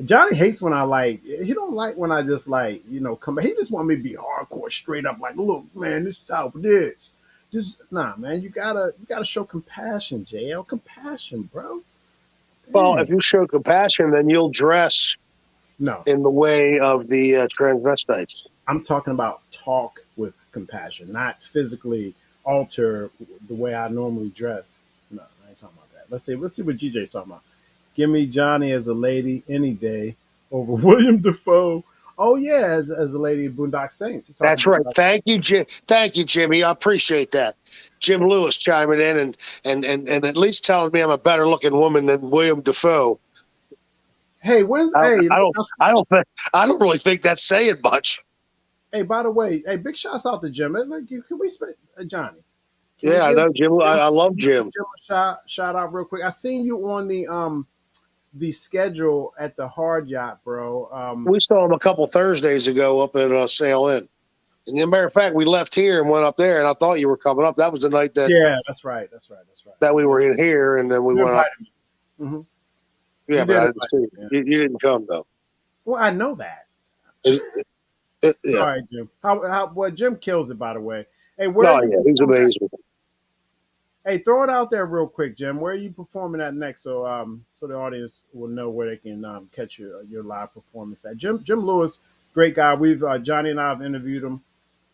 Johnny hates when I he don't like when I just come. He just want me to be hardcore, straight up. Like, look, man, this is how it is. This nah, man. You gotta show compassion, JL. Compassion, bro. well, if Dang. you show compassion, then you'll dress No, in the way of the transvestites. I'm talking about talk with compassion, not physically alter the way I normally dress. No, I ain't talking about that. Let's see what GJ's talking about. Give me Johnny as a lady any day over William Defoe. Oh yeah, as a lady of Boondock Saints. He talking That's right. about Thank you, Jim. Thank you, Jimmy. I appreciate that. Jim Lewis chiming in and at least telling me I'm a better looking woman than William Defoe. hey, when's I, hey I look, don't. I don't. Think, I don't really think that's saying much. hey, by the way, hey, big shouts out to Jim. Like, can we spend Johnny? Can we Yeah, I give know Jim. Jim, I love can we give Jim. Jim a shout out real quick? I seen you on the schedule at the Hard Yacht, bro. We saw him a couple Thursdays ago up at Sail Inn. And as a matter of fact, we left here and went up there, and I thought you were coming up. That was the night Yeah, that's right. That's right. That's right. that we You were did. in here, and then we You went up. invited me. Hmm. Yeah, You but did I didn't invite see you. me. Yeah. You didn't come though. Well, I know that. It, yeah. Sorry, Jim. How boy Jim kills it, by the way. Hey, where are No, you yeah, he's performing at? amazing. Hey, throw it out there real quick, Jim. Where are you performing at next? So the audience will know where they can catch your live performance at. Jim Lewis, great guy. We've Johnny and I have interviewed him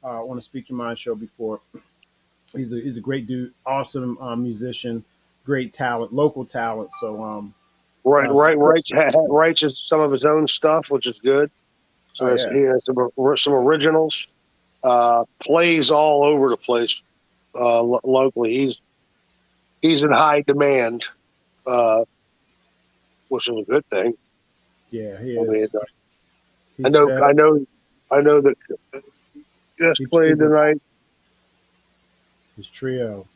on the Speak Your Mind show before. He's a great dude, awesome musician, great talent, local talent. So support. Writes some of his own stuff, which is good. So Oh yeah, he has some originals. Plays all over the place locally. He's in high demand, uh, which is a good thing. yeah, he I mean, is. He I know, I says know, I know that just he played was tonight. his trio.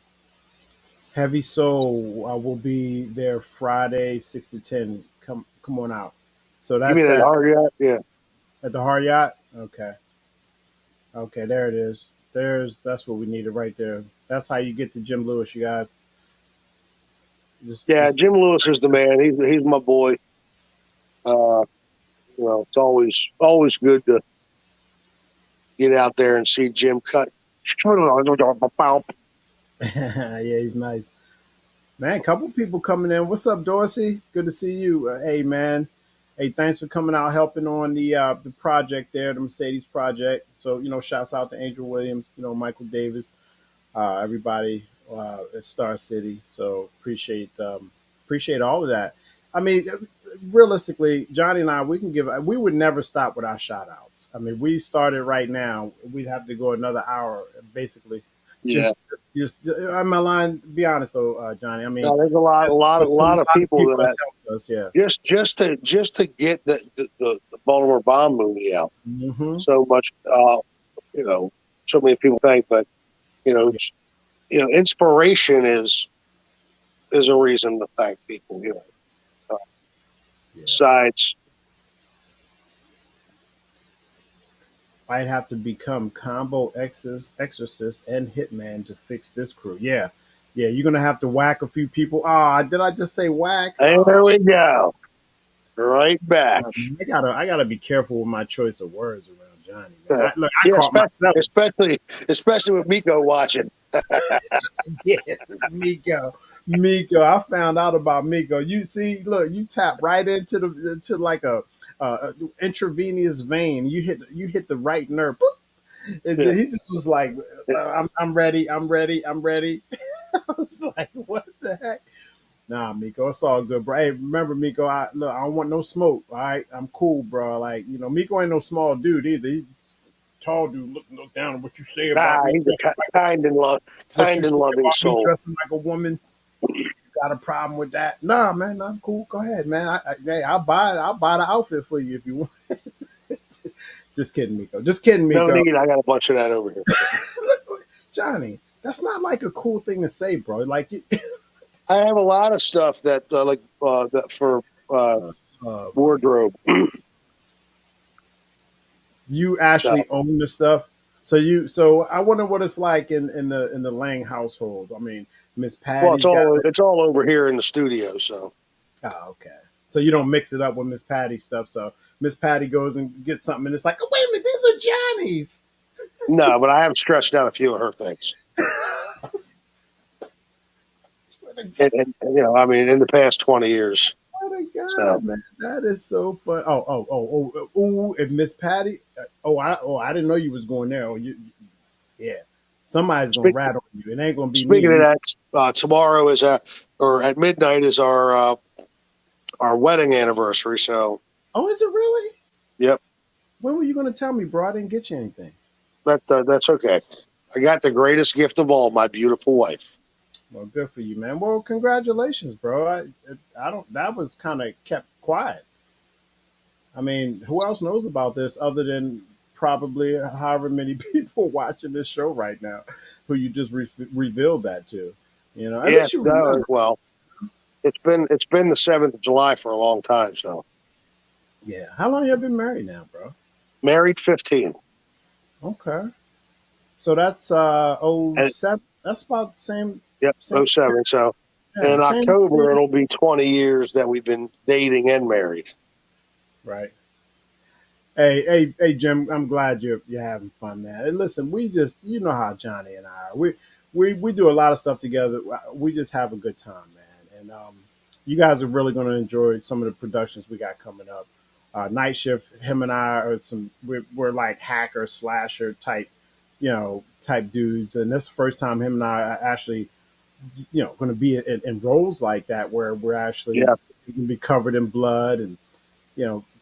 Heavy Soul will be there Friday, 6 to 10. Come on out. So You mean that's at at Hard Yacht? Yeah, the Hard Yacht. Okay, there it is. That's what we needed right there. That's how you get to Jim Lewis, you guys. yeah. Just Jim Lewis is the man. He's my boy. Uh, it's always good to get out there and see Jim cut. yeah, he's nice. Man, couple people coming in. What's up, Dorsey? Good to see you. Hey, man. Hey, thanks for coming out helping on the project there, the Mercedes project. So shouts out to Angel Williams, Michael Davis, everybody at Star City. So appreciate all of that. I mean, realistically, Johnny and I, we would never stop with our shout outs. I mean, we started right now. We'd have to go another hour, basically. Yeah. Just I'm my line. Be honest though, Johnny. I mean, No, there's just a lot of lot of people people that's that helped us. Yeah. just to get the Baltimore bomb movie out. Hmm. So much, you know, so many people think, but you know, Yeah. inspiration is a reason to thank people. Uh, Yeah. besides, I'd have to become combo exorcist and hitman to fix this crew. Yeah. Yeah. You're gonna have to whack a few people. Ah, did I just say whack? there we go, right back. I gotta be careful with my choice of words around Johnny, man. Look, I Yeah, caught myself. especially with Miko watching. Yeah, Miko. Miko. I found out about Miko. You see, look, you tap right into like a intravenous vein. You hit the right nerve. Boop. And Yeah. he just was like, I'm ready. I'm ready. I'm ready. I was like, what the heck? Nah, Miko, it's all good, bro. Hey, remember, Miko, I don't want no smoke. All right, I'm cool, bro. Like, Miko ain't no small dude either. He's a tall dude. Look down at what you say about Nah, me. he's a What you kind and say loving about me soul. dressing like a woman. Got a problem with that? Nah, man, I'm cool. Go ahead, man. Hey, I'll buy it. I'll buy the outfit for you if you want. Just kidding, Miko. Just kidding, No Miko. need. I got a bunch of that over here. Johnny, that's not like a cool thing to say, bro. Like, I have a lot of stuff that that for man. wardrobe. You So actually own the stuff. So I wonder what it's like in the Lang household. I mean, Miss well, Patty's got it's all over here in the studio. So oh, okay. So you don't mix it up with Miss Patty stuff. So Miss Patty goes and gets something, and it's like, oh, wait a minute, these are Johnny's. no, but I have stretched out a few of her things. What a God, I mean, in the past 20 years. what a So God, man, that is so fun. And Miss Patty. I didn't know you was going there. Yeah. Somebody's gonna speak, rat on you. It ain't gonna be me speaking and of you. that, tomorrow is or at midnight is our wedding anniversary. So Oh, is it really? yep, When were you gonna tell me, bro? I didn't get you anything. that's okay. I got the greatest gift of all, my beautiful wife. Well, good for you, man. Well, congratulations, bro. I don't. That was kind of kept quiet. I mean, who else knows about this other than probably however many people watching this show right now, who you just revealed that to? At Yeah, least you no, remember. well, it's been the 7th of July for a long time. So Yeah. How long you have been married now, bro? married 15, Okay. So that's and 07. That's about the same yep, same '07. So yeah, in same October it'll be 20 years that we've been dating and married. right. Hey, Jim. I'm glad you're having fun, man. And listen, we just how Johnny and I are. We do a lot of stuff together. We just have a good time, man. And you guys are really going to enjoy some of the productions we got coming up. Night Shift. Him and I are we're like hacker slasher type dudes, and that's the first time him and I are actually going to be in roles like that where we're actually Yeah, we can be covered in blood and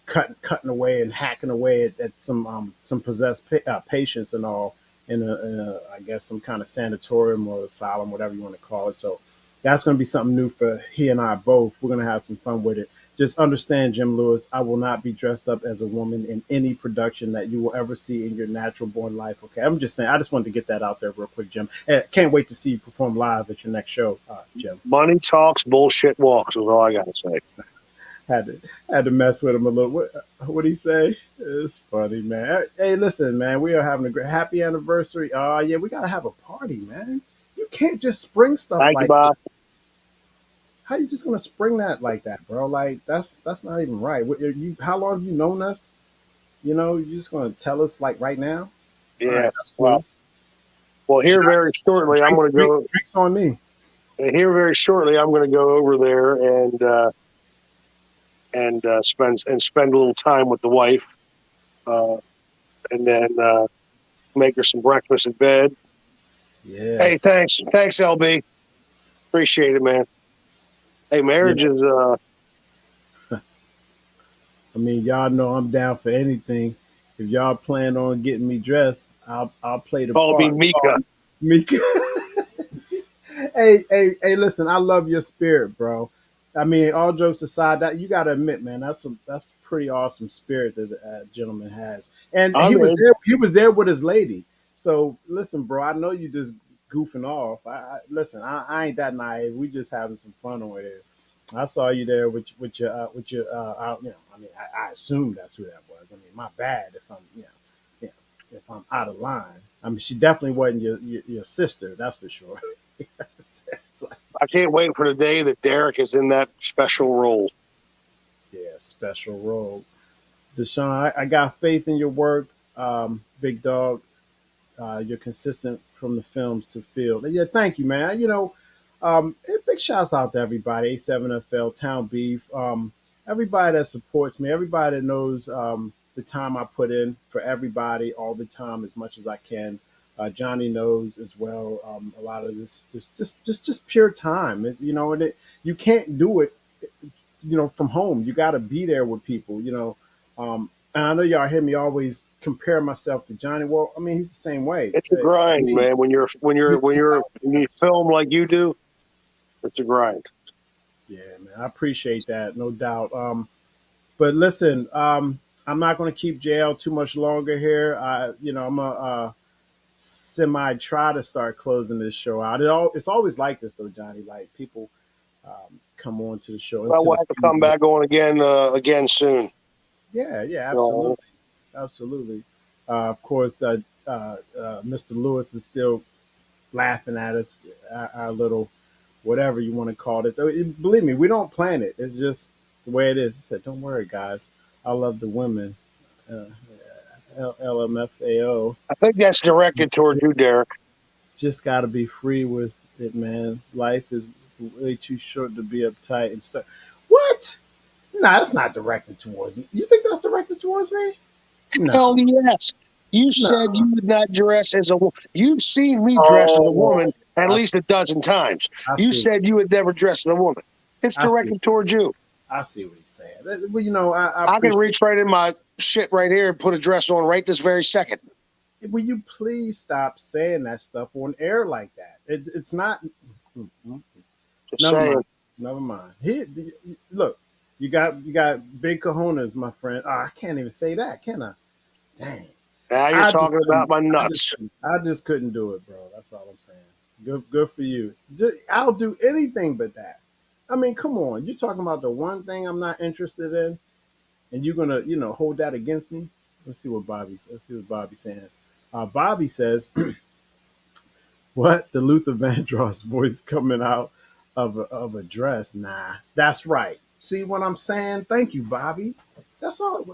cutting away and hacking away at some possessed patients and all in a I guess some kind of sanatorium or asylum, whatever you want to call it. So that's going to be something new for he and I both. We're going to have some fun with it. Just understand, Jim Lewis, I will not be dressed up as a woman in any production that you will ever see in your natural born life. Okay, I'm just saying. I just wanted to get that out there real quick, Jim. Can't wait to see you perform live at your next show, Jim. money talks, bullshit walks is all I gotta say. had to had to mess with him a little. What he say? It's funny, man. Hey, listen, man. We are having a great happy anniversary. Oh yeah, we gotta have a party, man. You can't just spring stuff Thank you, like Bob. this. How you just gonna spring that like that, bro? Like that's not even right. How long have you known us? You just gonna tell us like right now? All Yeah. right, that's Well, cool. here very Shots, shortly, I'm gonna go. drinks on me. Here very shortly, I'm gonna go over there and spend a little time with the wife, uh, and then make her some breakfast in bed. Yeah, Hey, thanks, LB. Appreciate it, man. Hey, yeah. marriage is I mean, y'all know I'm down for anything. If y'all plan on getting me dressed, I'll play the call me part. Mika. Mika. Hey, listen, I love your spirit, bro. I mean, all jokes aside, that you got to admit, man, that's pretty awesome spirit that the gentleman has. And he I'm was in. there. He was there with his lady. So listen, bro, I know you just goofing off. Listen, I ain't that naive. We just having some fun over there. I saw you there with your. I mean, I assume that's who that was. I mean, my bad if I'm you know if I'm out of line. I mean, she definitely wasn't your sister. That's for sure. It's like, I can't wait for the day that Derek is in that special role. yeah, special role. Deshaun, I got faith in your work. Big dog. You're consistent from the films to field. Yeah, thank you, man. Big shouts out to everybody. A7FL, Town Beef, everybody that supports me, everybody that knows the time I put in for everybody all the time as much as I can. Johnny knows as well. A lot of this, just pure time. You can't do it, from home. You got to be there with people. And I know y'all hear me always compare myself to Johnny. Well, I mean, he's the same way It's a to grind, me. man. When you film like you do, it's a grind. Yeah, man, I appreciate that, no doubt. But listen, I'm not going to keep JL too much longer here. I'm a semi try to start closing this show out. It's always like this though, Johnny. Like people come on to the show I into will the have to come feed. back on again soon. Yeah, yeah, You know, absolutely, absolutely. Of course, Mr. Lewis is still laughing at us, our little whatever you want to call this. Believe me, we don't plan it. It's just the way it is. He said, "Don't worry, guys. I love the women." Uh, LMFAO. I think that's directed toward you, Derek. Just got to be free with it, man. Life is way too short to be uptight and stuff. What? Nah, that's not directed towards me. You think that's directed towards me? No, Hell yes. You no. said you would not dress as a woman. You've seen me dress as a Oh, woman at I, least a dozen times. I You see. said you would never dress as a woman. It's I see. directed towards you. I see what he's saying. Well, I I can appreciate. reach right in my shit right here and put a dress on right this very second. Will you please stop saying that stuff on air like that? It's not. Just Never saying. mind. Never mind. Look, you got big cojones, my friend. Oh, I can't even say that, can I? Dang. Now you're I just talking about couldn't. my I just nuts. couldn't. I just couldn't do it, bro. That's all I'm saying. Good for you. I'll do anything but that. I mean, come on. You're talking about the one thing I'm not interested in, and you're gonna, hold that against me. Let's see what Bobby's saying. Bobby says, "What the Luther Vandross voice coming out of a dress? Nah, that's right. See what I'm saying? Thank you, Bobby. That's all.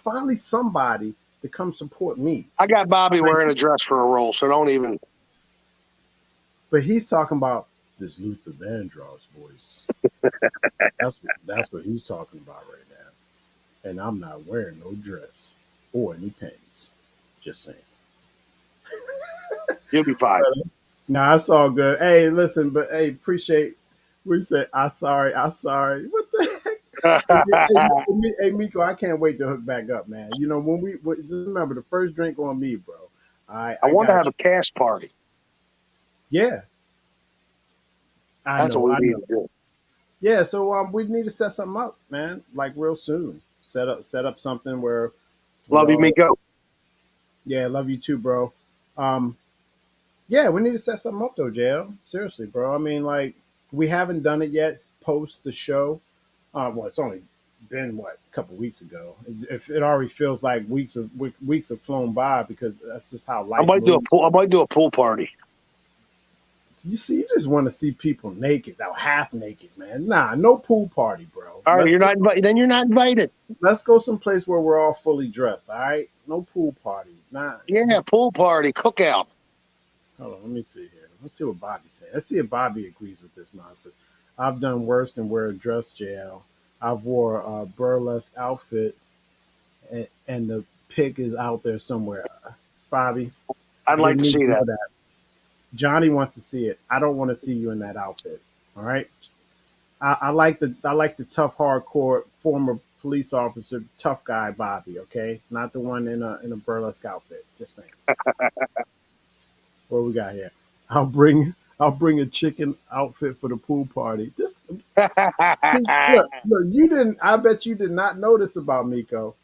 Finally somebody to come support me. I got Bobby Thank wearing you. a dress for a role, so don't even. But he's talking about this Luther Vandross voice. That's what he's talking about right now. And I'm not wearing no dress or any panties. Just saying. You'll be fine. Nah, it's all good. Hey, listen, but hey, appreciate. We said, I sorry. What the heck? Hey, Miko, I can't wait to hook back up, man. Just remember the first drink on me, bro. I I want to got have you. a cast party. Yeah, I That's know, what I we need know. to do. Yeah, so we need to set something up, man. Like real soon. Set up something where we Love you, all. Miko. Yeah, love you too, bro. Um, yeah, we need to set something up though, JL. Seriously, bro. I mean, like we haven't done it yet post the show. Well, it's only been what a couple weeks ago. It already feels like weeks have flown by because that's just how I life might do a moves. pool. I might do a pool party. You see, you just want to see people naked, now half naked, man. Nah, no pool party, bro. All right, then you're not invited. Let's go someplace where we're all fully dressed. All right, no pool party. Nah, Yeah, pool party, cookout. hold on, let me see here. Let's see what Bobby's saying. Let's see if Bobby agrees with this nonsense. I've done worse than wear a dress, JL. I've wore a burlesque outfit, and the pic is out there somewhere. Bobby, I'd like didn't to need see to know that. that. Johnny wants to see it. I don't want to see you in that outfit. All right. I like the tough, hardcore former police officer, tough guy Bobby. Okay, not the one in a burlesque outfit. Just saying. What we got here? I'll bring a chicken outfit for the pool party. This see, look. You didn't. I bet you did not know this about Miko.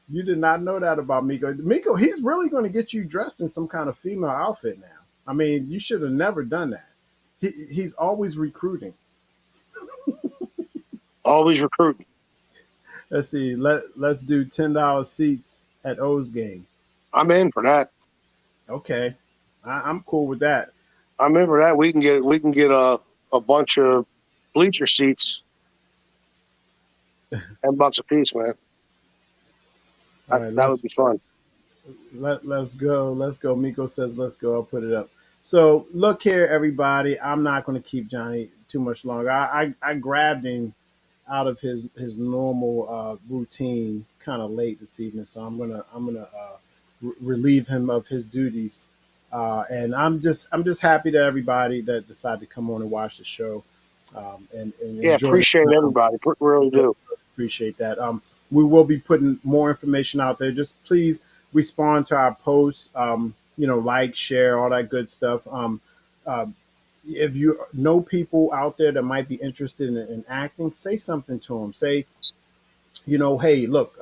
You did not know that about Miko. Miko, he's really going to get you dressed in some kind of female outfit now. I mean, you should have never done that. He's always recruiting. Always recruiting. Let's see. Let's do $10 seats at O's game. I'm in for that. Okay, I'm cool with that. I'm in for that. We can get a bunch of bleacher seats, $10 a piece, man. All right, That would let's be fun. Let's go. Let's go. Miko says, let's go. I'll put it up. So look here, everybody. I'm not going to keep Johnny too much longer. I grabbed him out of his normal routine kind of late this evening, so I'm gonna relieve him of his duties. And I'm just happy to everybody that decided to come on and watch the show and Yeah, enjoy the appreciate time. everybody. Really Really do. appreciate that. We will be putting more information out there. Just please respond to our posts. Like, share, all that good stuff. Uh, if you know people out there that might be interested in acting, say something to them. Say, hey, look,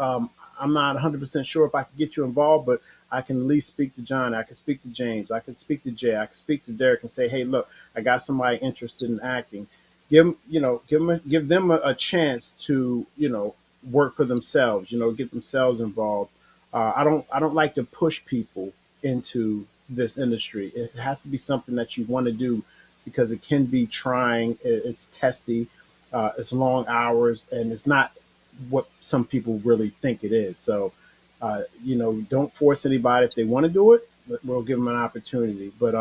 I'm not 100% sure if I can get you involved, but I can at least speak to John. I can speak to James. I can speak to Jay. I can speak to Derek and say, hey, look, I got somebody interested in acting. Give them a chance to, work for themselves. Get themselves involved. I don't like to push people into this industry. It has to be something that you want to do because it can be trying. It's testy. It's long hours, and it's not what some people really think it is. So, don't force anybody if they want to do it. We'll give them an opportunity. But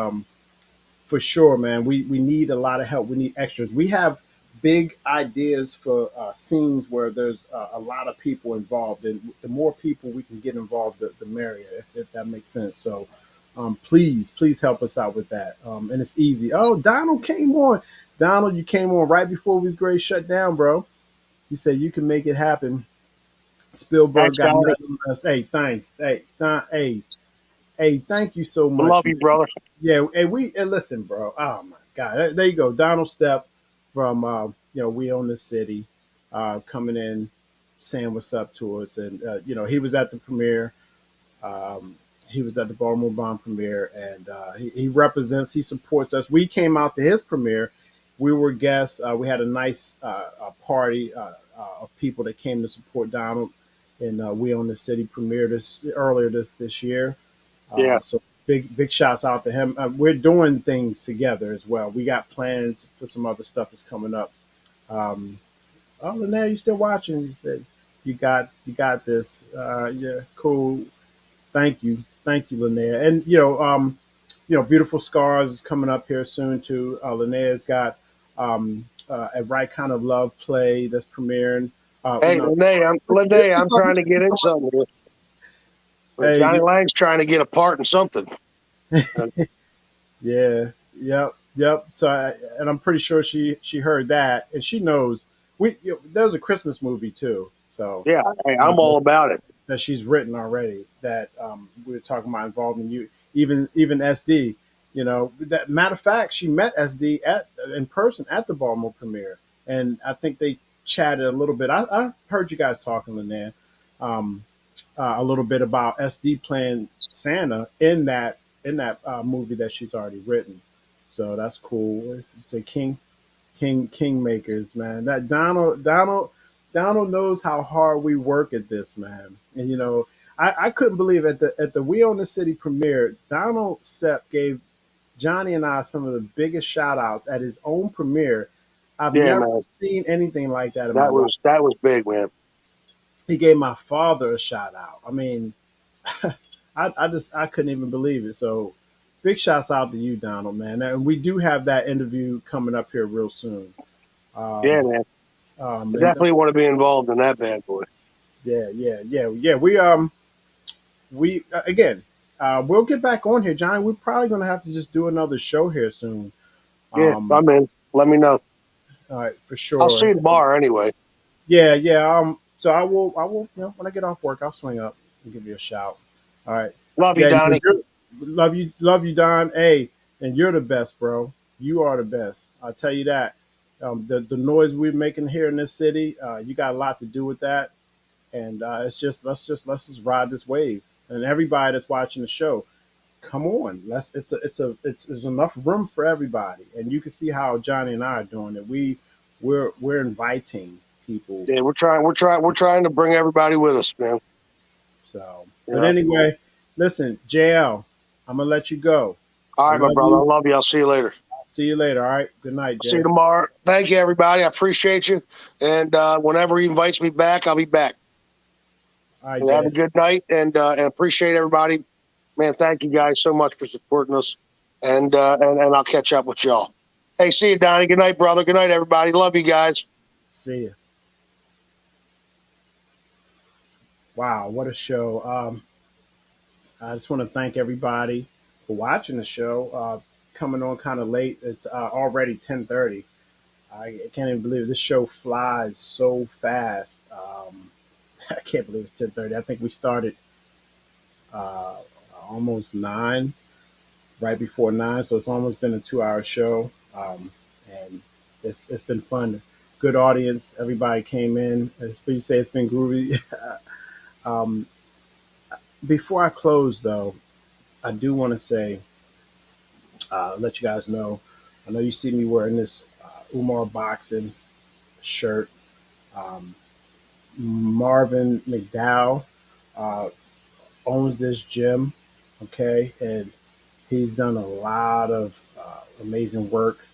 for sure, man, we need a lot of help. We need extras. We have big ideas for scenes where there's a lot of people involved, and the more people we can get involved, the merrier. If that makes sense. So. Please help us out with that. And it's easy. Oh, Donald came on. Donald, you came on right before we was great shut down, bro. You said you can make it happen. Spielberg Thanks, got Donnie. nothing on us. Hey, thanks. Hey, thank you so I much, love man. you, brother. Yeah, and listen, bro. Oh my God, there you go, Donald Step from We Own This City, coming in, saying what's up to us, and he was at the premiere. Um, he was at the Baltimore Bomb premiere, and he represents, he supports us. We came out to his premiere. We were guests. We had a nice party of people that came to support Donald, and We Own the City premiere this year. Yeah. So big shouts out to him. We're doing things together as well. We got plans for some other stuff that's coming up. Um, oh, Lynette, you still watching? You said you got this. Yeah, cool. Thank you, Linnea. And Beautiful Scars is coming up here soon too. Linnea's got a Right Kind of Love play that's premiering. Hey, No, Lene, this I'm is trying this to get is in something here. Johnny hey, Lang's trying to get a part in something. Uh, yeah, yep. So, and I'm pretty sure she heard that, and she knows. There's a Christmas movie too, so yeah, hey, uh, I'm all about it. that she's written already that we were talking about involving you, even SD. That matter of fact, she met SD at in person at the Baltimore premiere, and I think they chatted a little bit. I heard you guys talking, Lynette, um, a little bit about SD playing Santa in that movie that she's already written. So that's cool. It's a kingmakers, man. That Donald knows how hard we work at this, man. And I couldn't believe at the We Own the City premiere, Donald Sepp gave Johnny and I some of the biggest shout outs at his own premiere. I've Yeah, never man, seen anything like that in my life. that was big, man. He gave my father a shout out. I mean, I couldn't even believe it. So big shouts out to you, Donald, man. And we do have that interview coming up here real soon. Yeah, Um, man. I and definitely want to be involved in that bad boy. yeah. We again, we'll get back on here, Johnny. We're probably gonna have to just do another show here soon. Yeah, Um, I'm in. Let me know. all right, for I'll see sure. you tomorrow anyway. Yeah. So I will. When I get off work, I'll swing up and give you a shout. All right. Love you, Yeah, Donnie. love you, Don. Hey, and you're the best, bro. You are the best. I'll tell you that. The noise we're making here in this city, you got a lot to do with that. And it's just let's just ride this wave. And everybody that's watching the show, come on. There's enough room for everybody. And you can see how Johnny and I are doing it. We're inviting people. Yeah, we're trying to bring everybody with us, man. So, You but know. anyway, listen, JL, I'm gonna let you go. All I right, my love brother. I you. love you. I'll see you later. See you later. All right. Good night, I'll see you Jay. tomorrow. Thank you, everybody. I appreciate you. And whenever he invites me back, I'll be back. All right, And have a Dad. good night, and appreciate everybody. Man, thank you guys so much for supporting us, and I'll catch up with y'all. Hey, see you, Donnie. Good night, brother. Good night, everybody. Love you guys. See ya. Wow, what a show. I just want to thank everybody for watching the show. Coming on kind of late. It's already 10:30. I can't even believe it. This show flies so fast. I can't believe it's 10:30. I think we started uh, almost 9, right before 9, so it's almost been a 2-hour show, and it's been fun. Good audience. Everybody came in. As you say, it's been groovy. um, Before I close, though, I do want to say, let you guys know. I know you see me wearing this Umar boxing shirt. Um, Marvin McDowell uh, owns this gym, okay, and he's done a lot of amazing work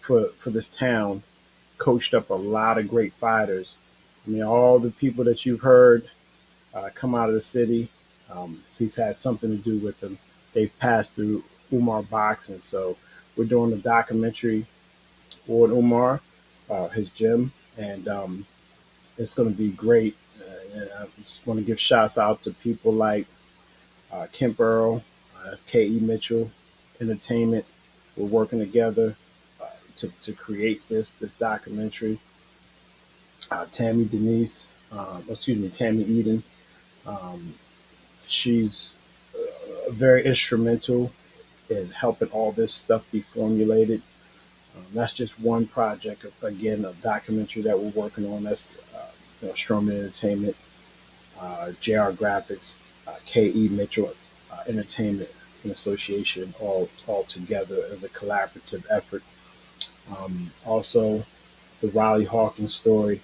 for this town. Coached up a lot of great fighters. I mean, all the people that you've heard come out of the city, he's had something to do with them. They've passed through Umar Boxing. So we're doing a documentary on Umar, his gym, and it's going to be great. And I just want to give shouts out to people like Kemp Earl, that's K.E. Mitchell Entertainment. We're working together to create this documentary. Tammy Denise, excuse me, Tammy Eden. Um, she's very instrumental in helping all this stuff be formulated. That's just one project, again, a documentary that we're working on. That's Stroman Entertainment, JR Graphics, K.E. Mitchell Entertainment and Association, all together as a collaborative effort. Also, the Riley Hawkins story,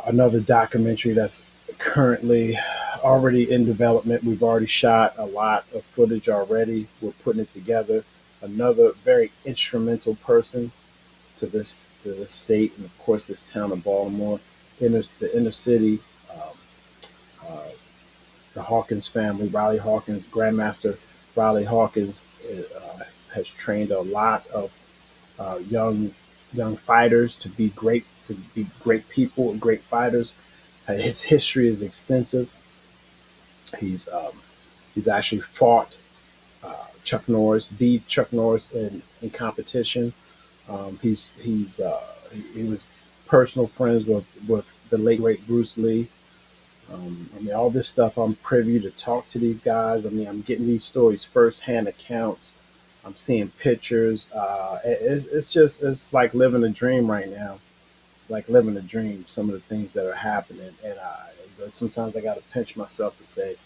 another documentary that's currently already in development. We've already shot a lot of footage already. We're putting it together. Another very instrumental person to this state and of course this town of Baltimore, the inner city. Um, uh, the Hawkins family, Riley Hawkins, Grandmaster Riley Hawkins, has trained a lot of young fighters to be great people and great fighters. His history is extensive. He's um, he's actually fought Chuck Norris, the Chuck Norris in competition. He was personal friends with the late great Bruce Lee. I mean, all this stuff I'm privy to talk to these guys. I mean, I'm getting these stories firsthand accounts. I'm seeing pictures. It's like living a dream right now. It's like living a dream. Some of the things that are happening, and sometimes I got to pinch myself to say,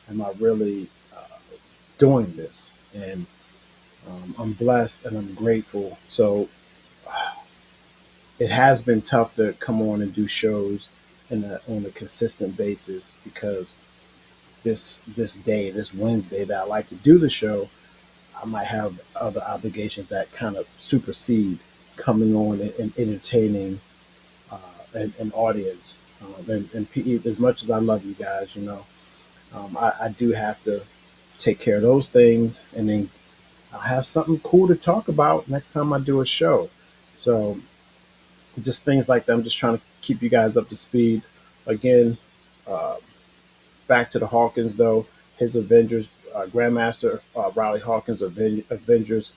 "Am I really doing this?" And I'm blessed and I'm grateful. So it has been tough to come on and do shows on a consistent basis because this day, this Wednesday that I like to do the show, I might have other obligations that kind of supersede coming on and entertaining an audience. As much as I love you guys, I do have to take care of those things, and then I'll have something cool to talk about next time I do a show. So just things like that. I'm just trying to keep you guys up to speed. Again, uh, back to the Hawkins though. His Avengers, Grandmaster Riley Hawkins Avengers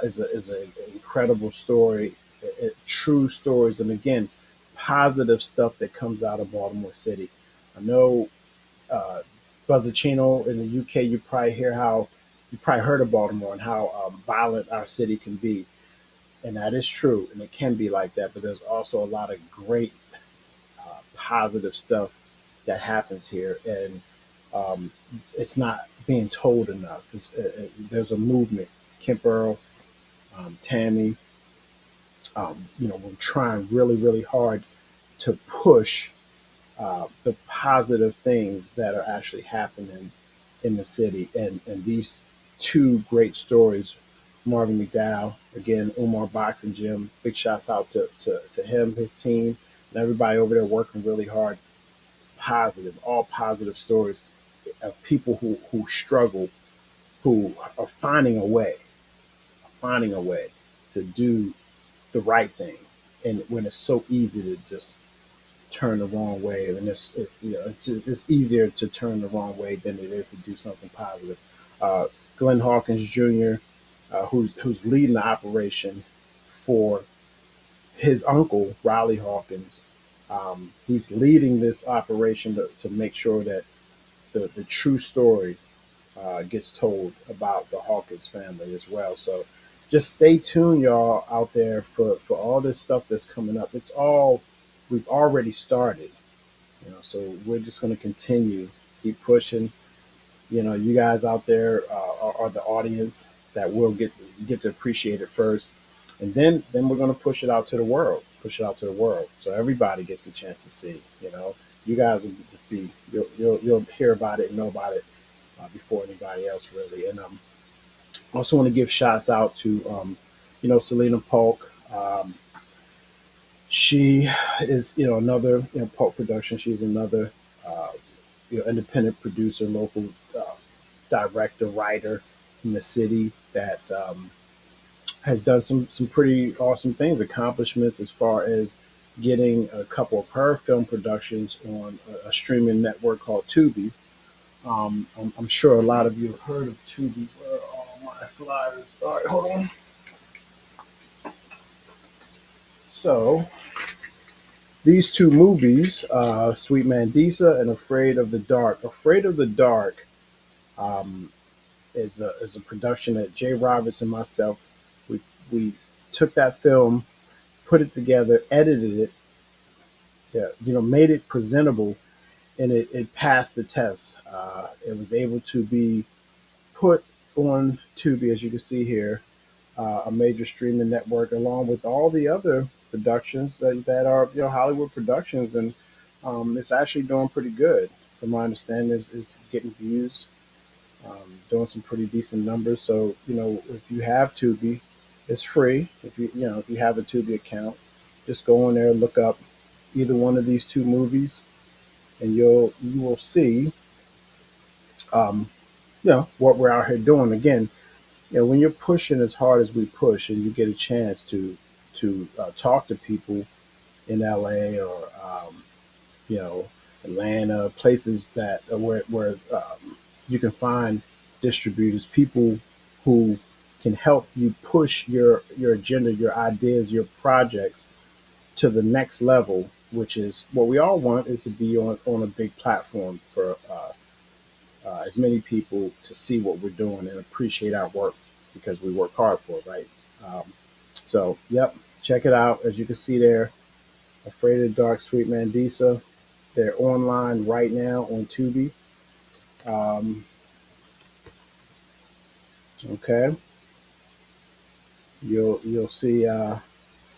is an incredible story, true stories, and again, positive stuff that comes out of Baltimore City. I know uh, Buzzacino in the UK, you probably heard of Baltimore and how violent our city can be, and that is true, and it can be like that. But there's also a lot of great positive stuff that happens here, and it's not being told enough. There's a movement. Kemp Earl, Tammy, we're trying really, really hard to push the positive things that are actually happening in the city. And these two great stories, Marvin McDowell, again, Umar Boxing Gym, big shouts out to him, his team, and everybody over there working really hard. positive, all positive stories of people who struggle, who are finding a way to do the right thing, and when it's so easy to just turn the wrong way, and it's easier to turn the wrong way than it is to do something positive. Uh, Glenn Hawkins Jr., who's leading the operation for his uncle Riley Hawkins. He's leading this operation to make sure that the true story gets told about the Hawkins family as well. So just stay tuned, y'all, out there for all this stuff that's coming up. It's all we've already started, so we're just going to continue, keep pushing. You guys out there are the audience that will get to appreciate it first, and then we're going to push it out to the world, so everybody gets a chance to see. You guys will just be you'll hear about it and know about it before anybody else really. And I also want to give shouts out to Selena Polk. She is another Polk production. She's another uh, independent producer, local director, writer in the city that has done some pretty awesome things, accomplishments as far as getting a couple of her film productions on a streaming network called Tubi. I'm sure a lot of you have heard of Tubi. Where are all my flyers? All right, hold on. So these two movies, Sweet Mandisa and Afraid of the Dark. Afraid of the Dark um, is a production that Jay Roberts and myself we took that film, put it together, edited it, yeah, made it presentable, and it passed the test. It was able to be put on Tubi, as you can see here, a major streaming network, along with all the other productions that are Hollywood productions, and it's actually doing pretty good. From my understanding, it's getting views, doing some pretty decent numbers. So if you have Tubi, it's free. If you have a Tubi account, just go in there, look up either one of these two movies, and you will see um, what we're out here doing. Again, when you're pushing as hard as we push, and you get a chance to talk to people in LA or you know Atlanta, places that where you can find distributors, people who can help you push your agenda, your ideas, your projects to the next level, which is what we all want, is to be on a big platform for as many people to see what we're doing and appreciate our work because we work hard for it, right? Um, so, yep, check it out. As you can see there, Afraid of the Dark, Sweet Mandisa. They're online right now on Tubi. Um, okay, you'll see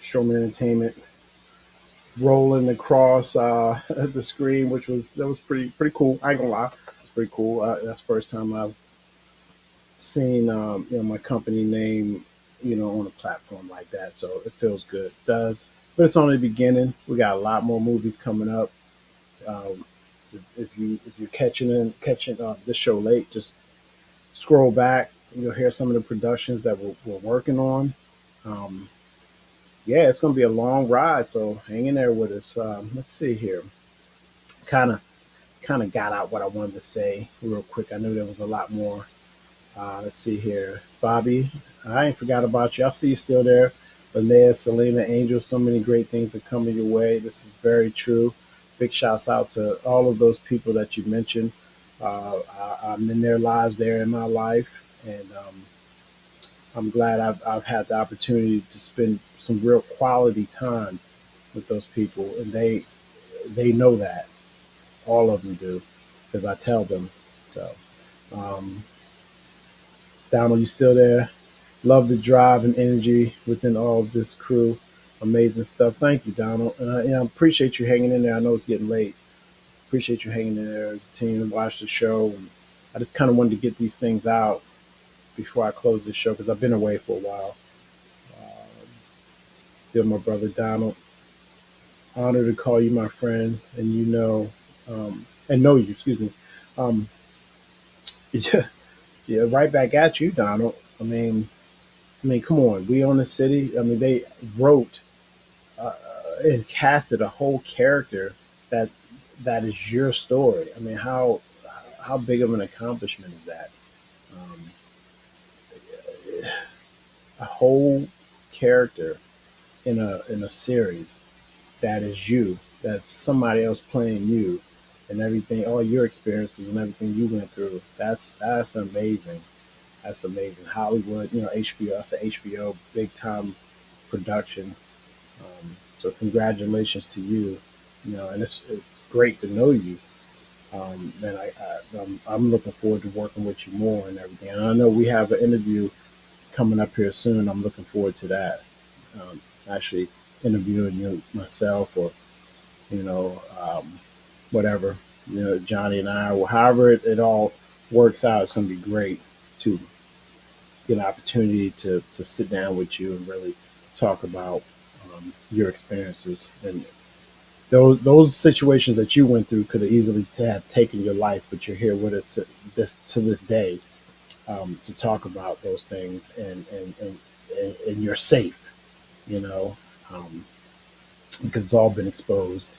Showman Entertainment rolling across the screen, that was pretty cool. I ain't gonna lie, it's pretty cool. That's the first time I've seen my company name on a platform like that, so it feels good. It does, but it's only the beginning. We got a lot more movies coming up. Um, if you're catching this show late, just scroll back. You'll hear some of the productions that we're working on. Um, yeah, it's going to be a long ride, so hang in there with us. Let's see here. Kind of got out what I wanted to say real quick. I knew there was a lot more. Let's see here. Bobby, I ain't forgot about you. I see you still there. Linnea, Selena, Angel, so many great things are coming your way. This is very true. Big shouts out to all of those people that you mentioned. I'm in their lives, they're in my life, and I'm glad I've had the opportunity to spend some real quality time with those people, and they know that. All of them do, because I tell them. So, um, Donald, you still there? Love the drive and energy within all of this crew. Amazing stuff. Thank you, Donald. And I appreciate you hanging in there. I know it's getting late. Appreciate you hanging in there, continuing to watch the show. And I just kind of wanted to get these things out before I close the show because I've been away for a while. Um, Still my brother, Donald. Honored to call you my friend. And and know you. Excuse me. Um, yeah, yeah, right back at you, Donald. Come on. We own the city. I mean, they wrote uh, and casted a whole character that that is your story. I mean, how big of an accomplishment is that? Um, a whole character in a series that is you. That's somebody else playing you, and everything, all your experiences and everything you went through. That's amazing. That's amazing. Hollywood, HBO. That's an HBO big time production. So congratulations to you. And it's great to know you. And I'm looking forward to working with you more and everything. And I know we have an interview coming up here soon. I'm looking forward to that. Um, Actually interviewing you myself, or you know, whatever, Johnny and I, or however it all works out. It's going to be great to get an opportunity to sit down with you and really talk about your experiences, and those situations that you went through could have easily have taken your life, but you're here with us to this day, to talk about those things, and you're safe, you know, um, because it's all been exposed,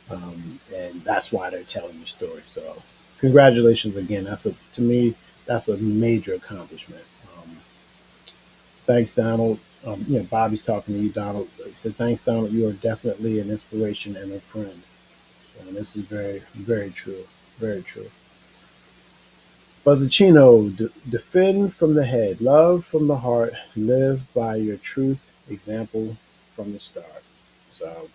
and that's why they're telling your story. So, congratulations again. To me, that's a major accomplishment. Thanks, Donald. Bobby's talking to you, Donald. He said, "Thanks, Donald. You are definitely an inspiration and a friend." And this is very, very true. Very true. Buzzacino, defend from the head, love from the heart, live by your truth, example from the start. So,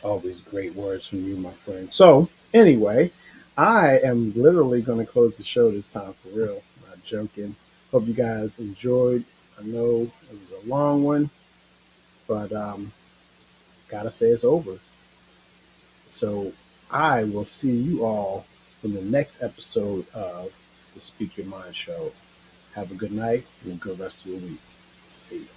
always great words from you, my friend. So, anyway, I am literally going to close the show this time for real. Not joking. Hope you guys enjoyed. I know it was a long one, but gotta say it's over. So, I will see you all in the next episode of the Speak Your Mind show. Have a good night and a good rest of your week. See you.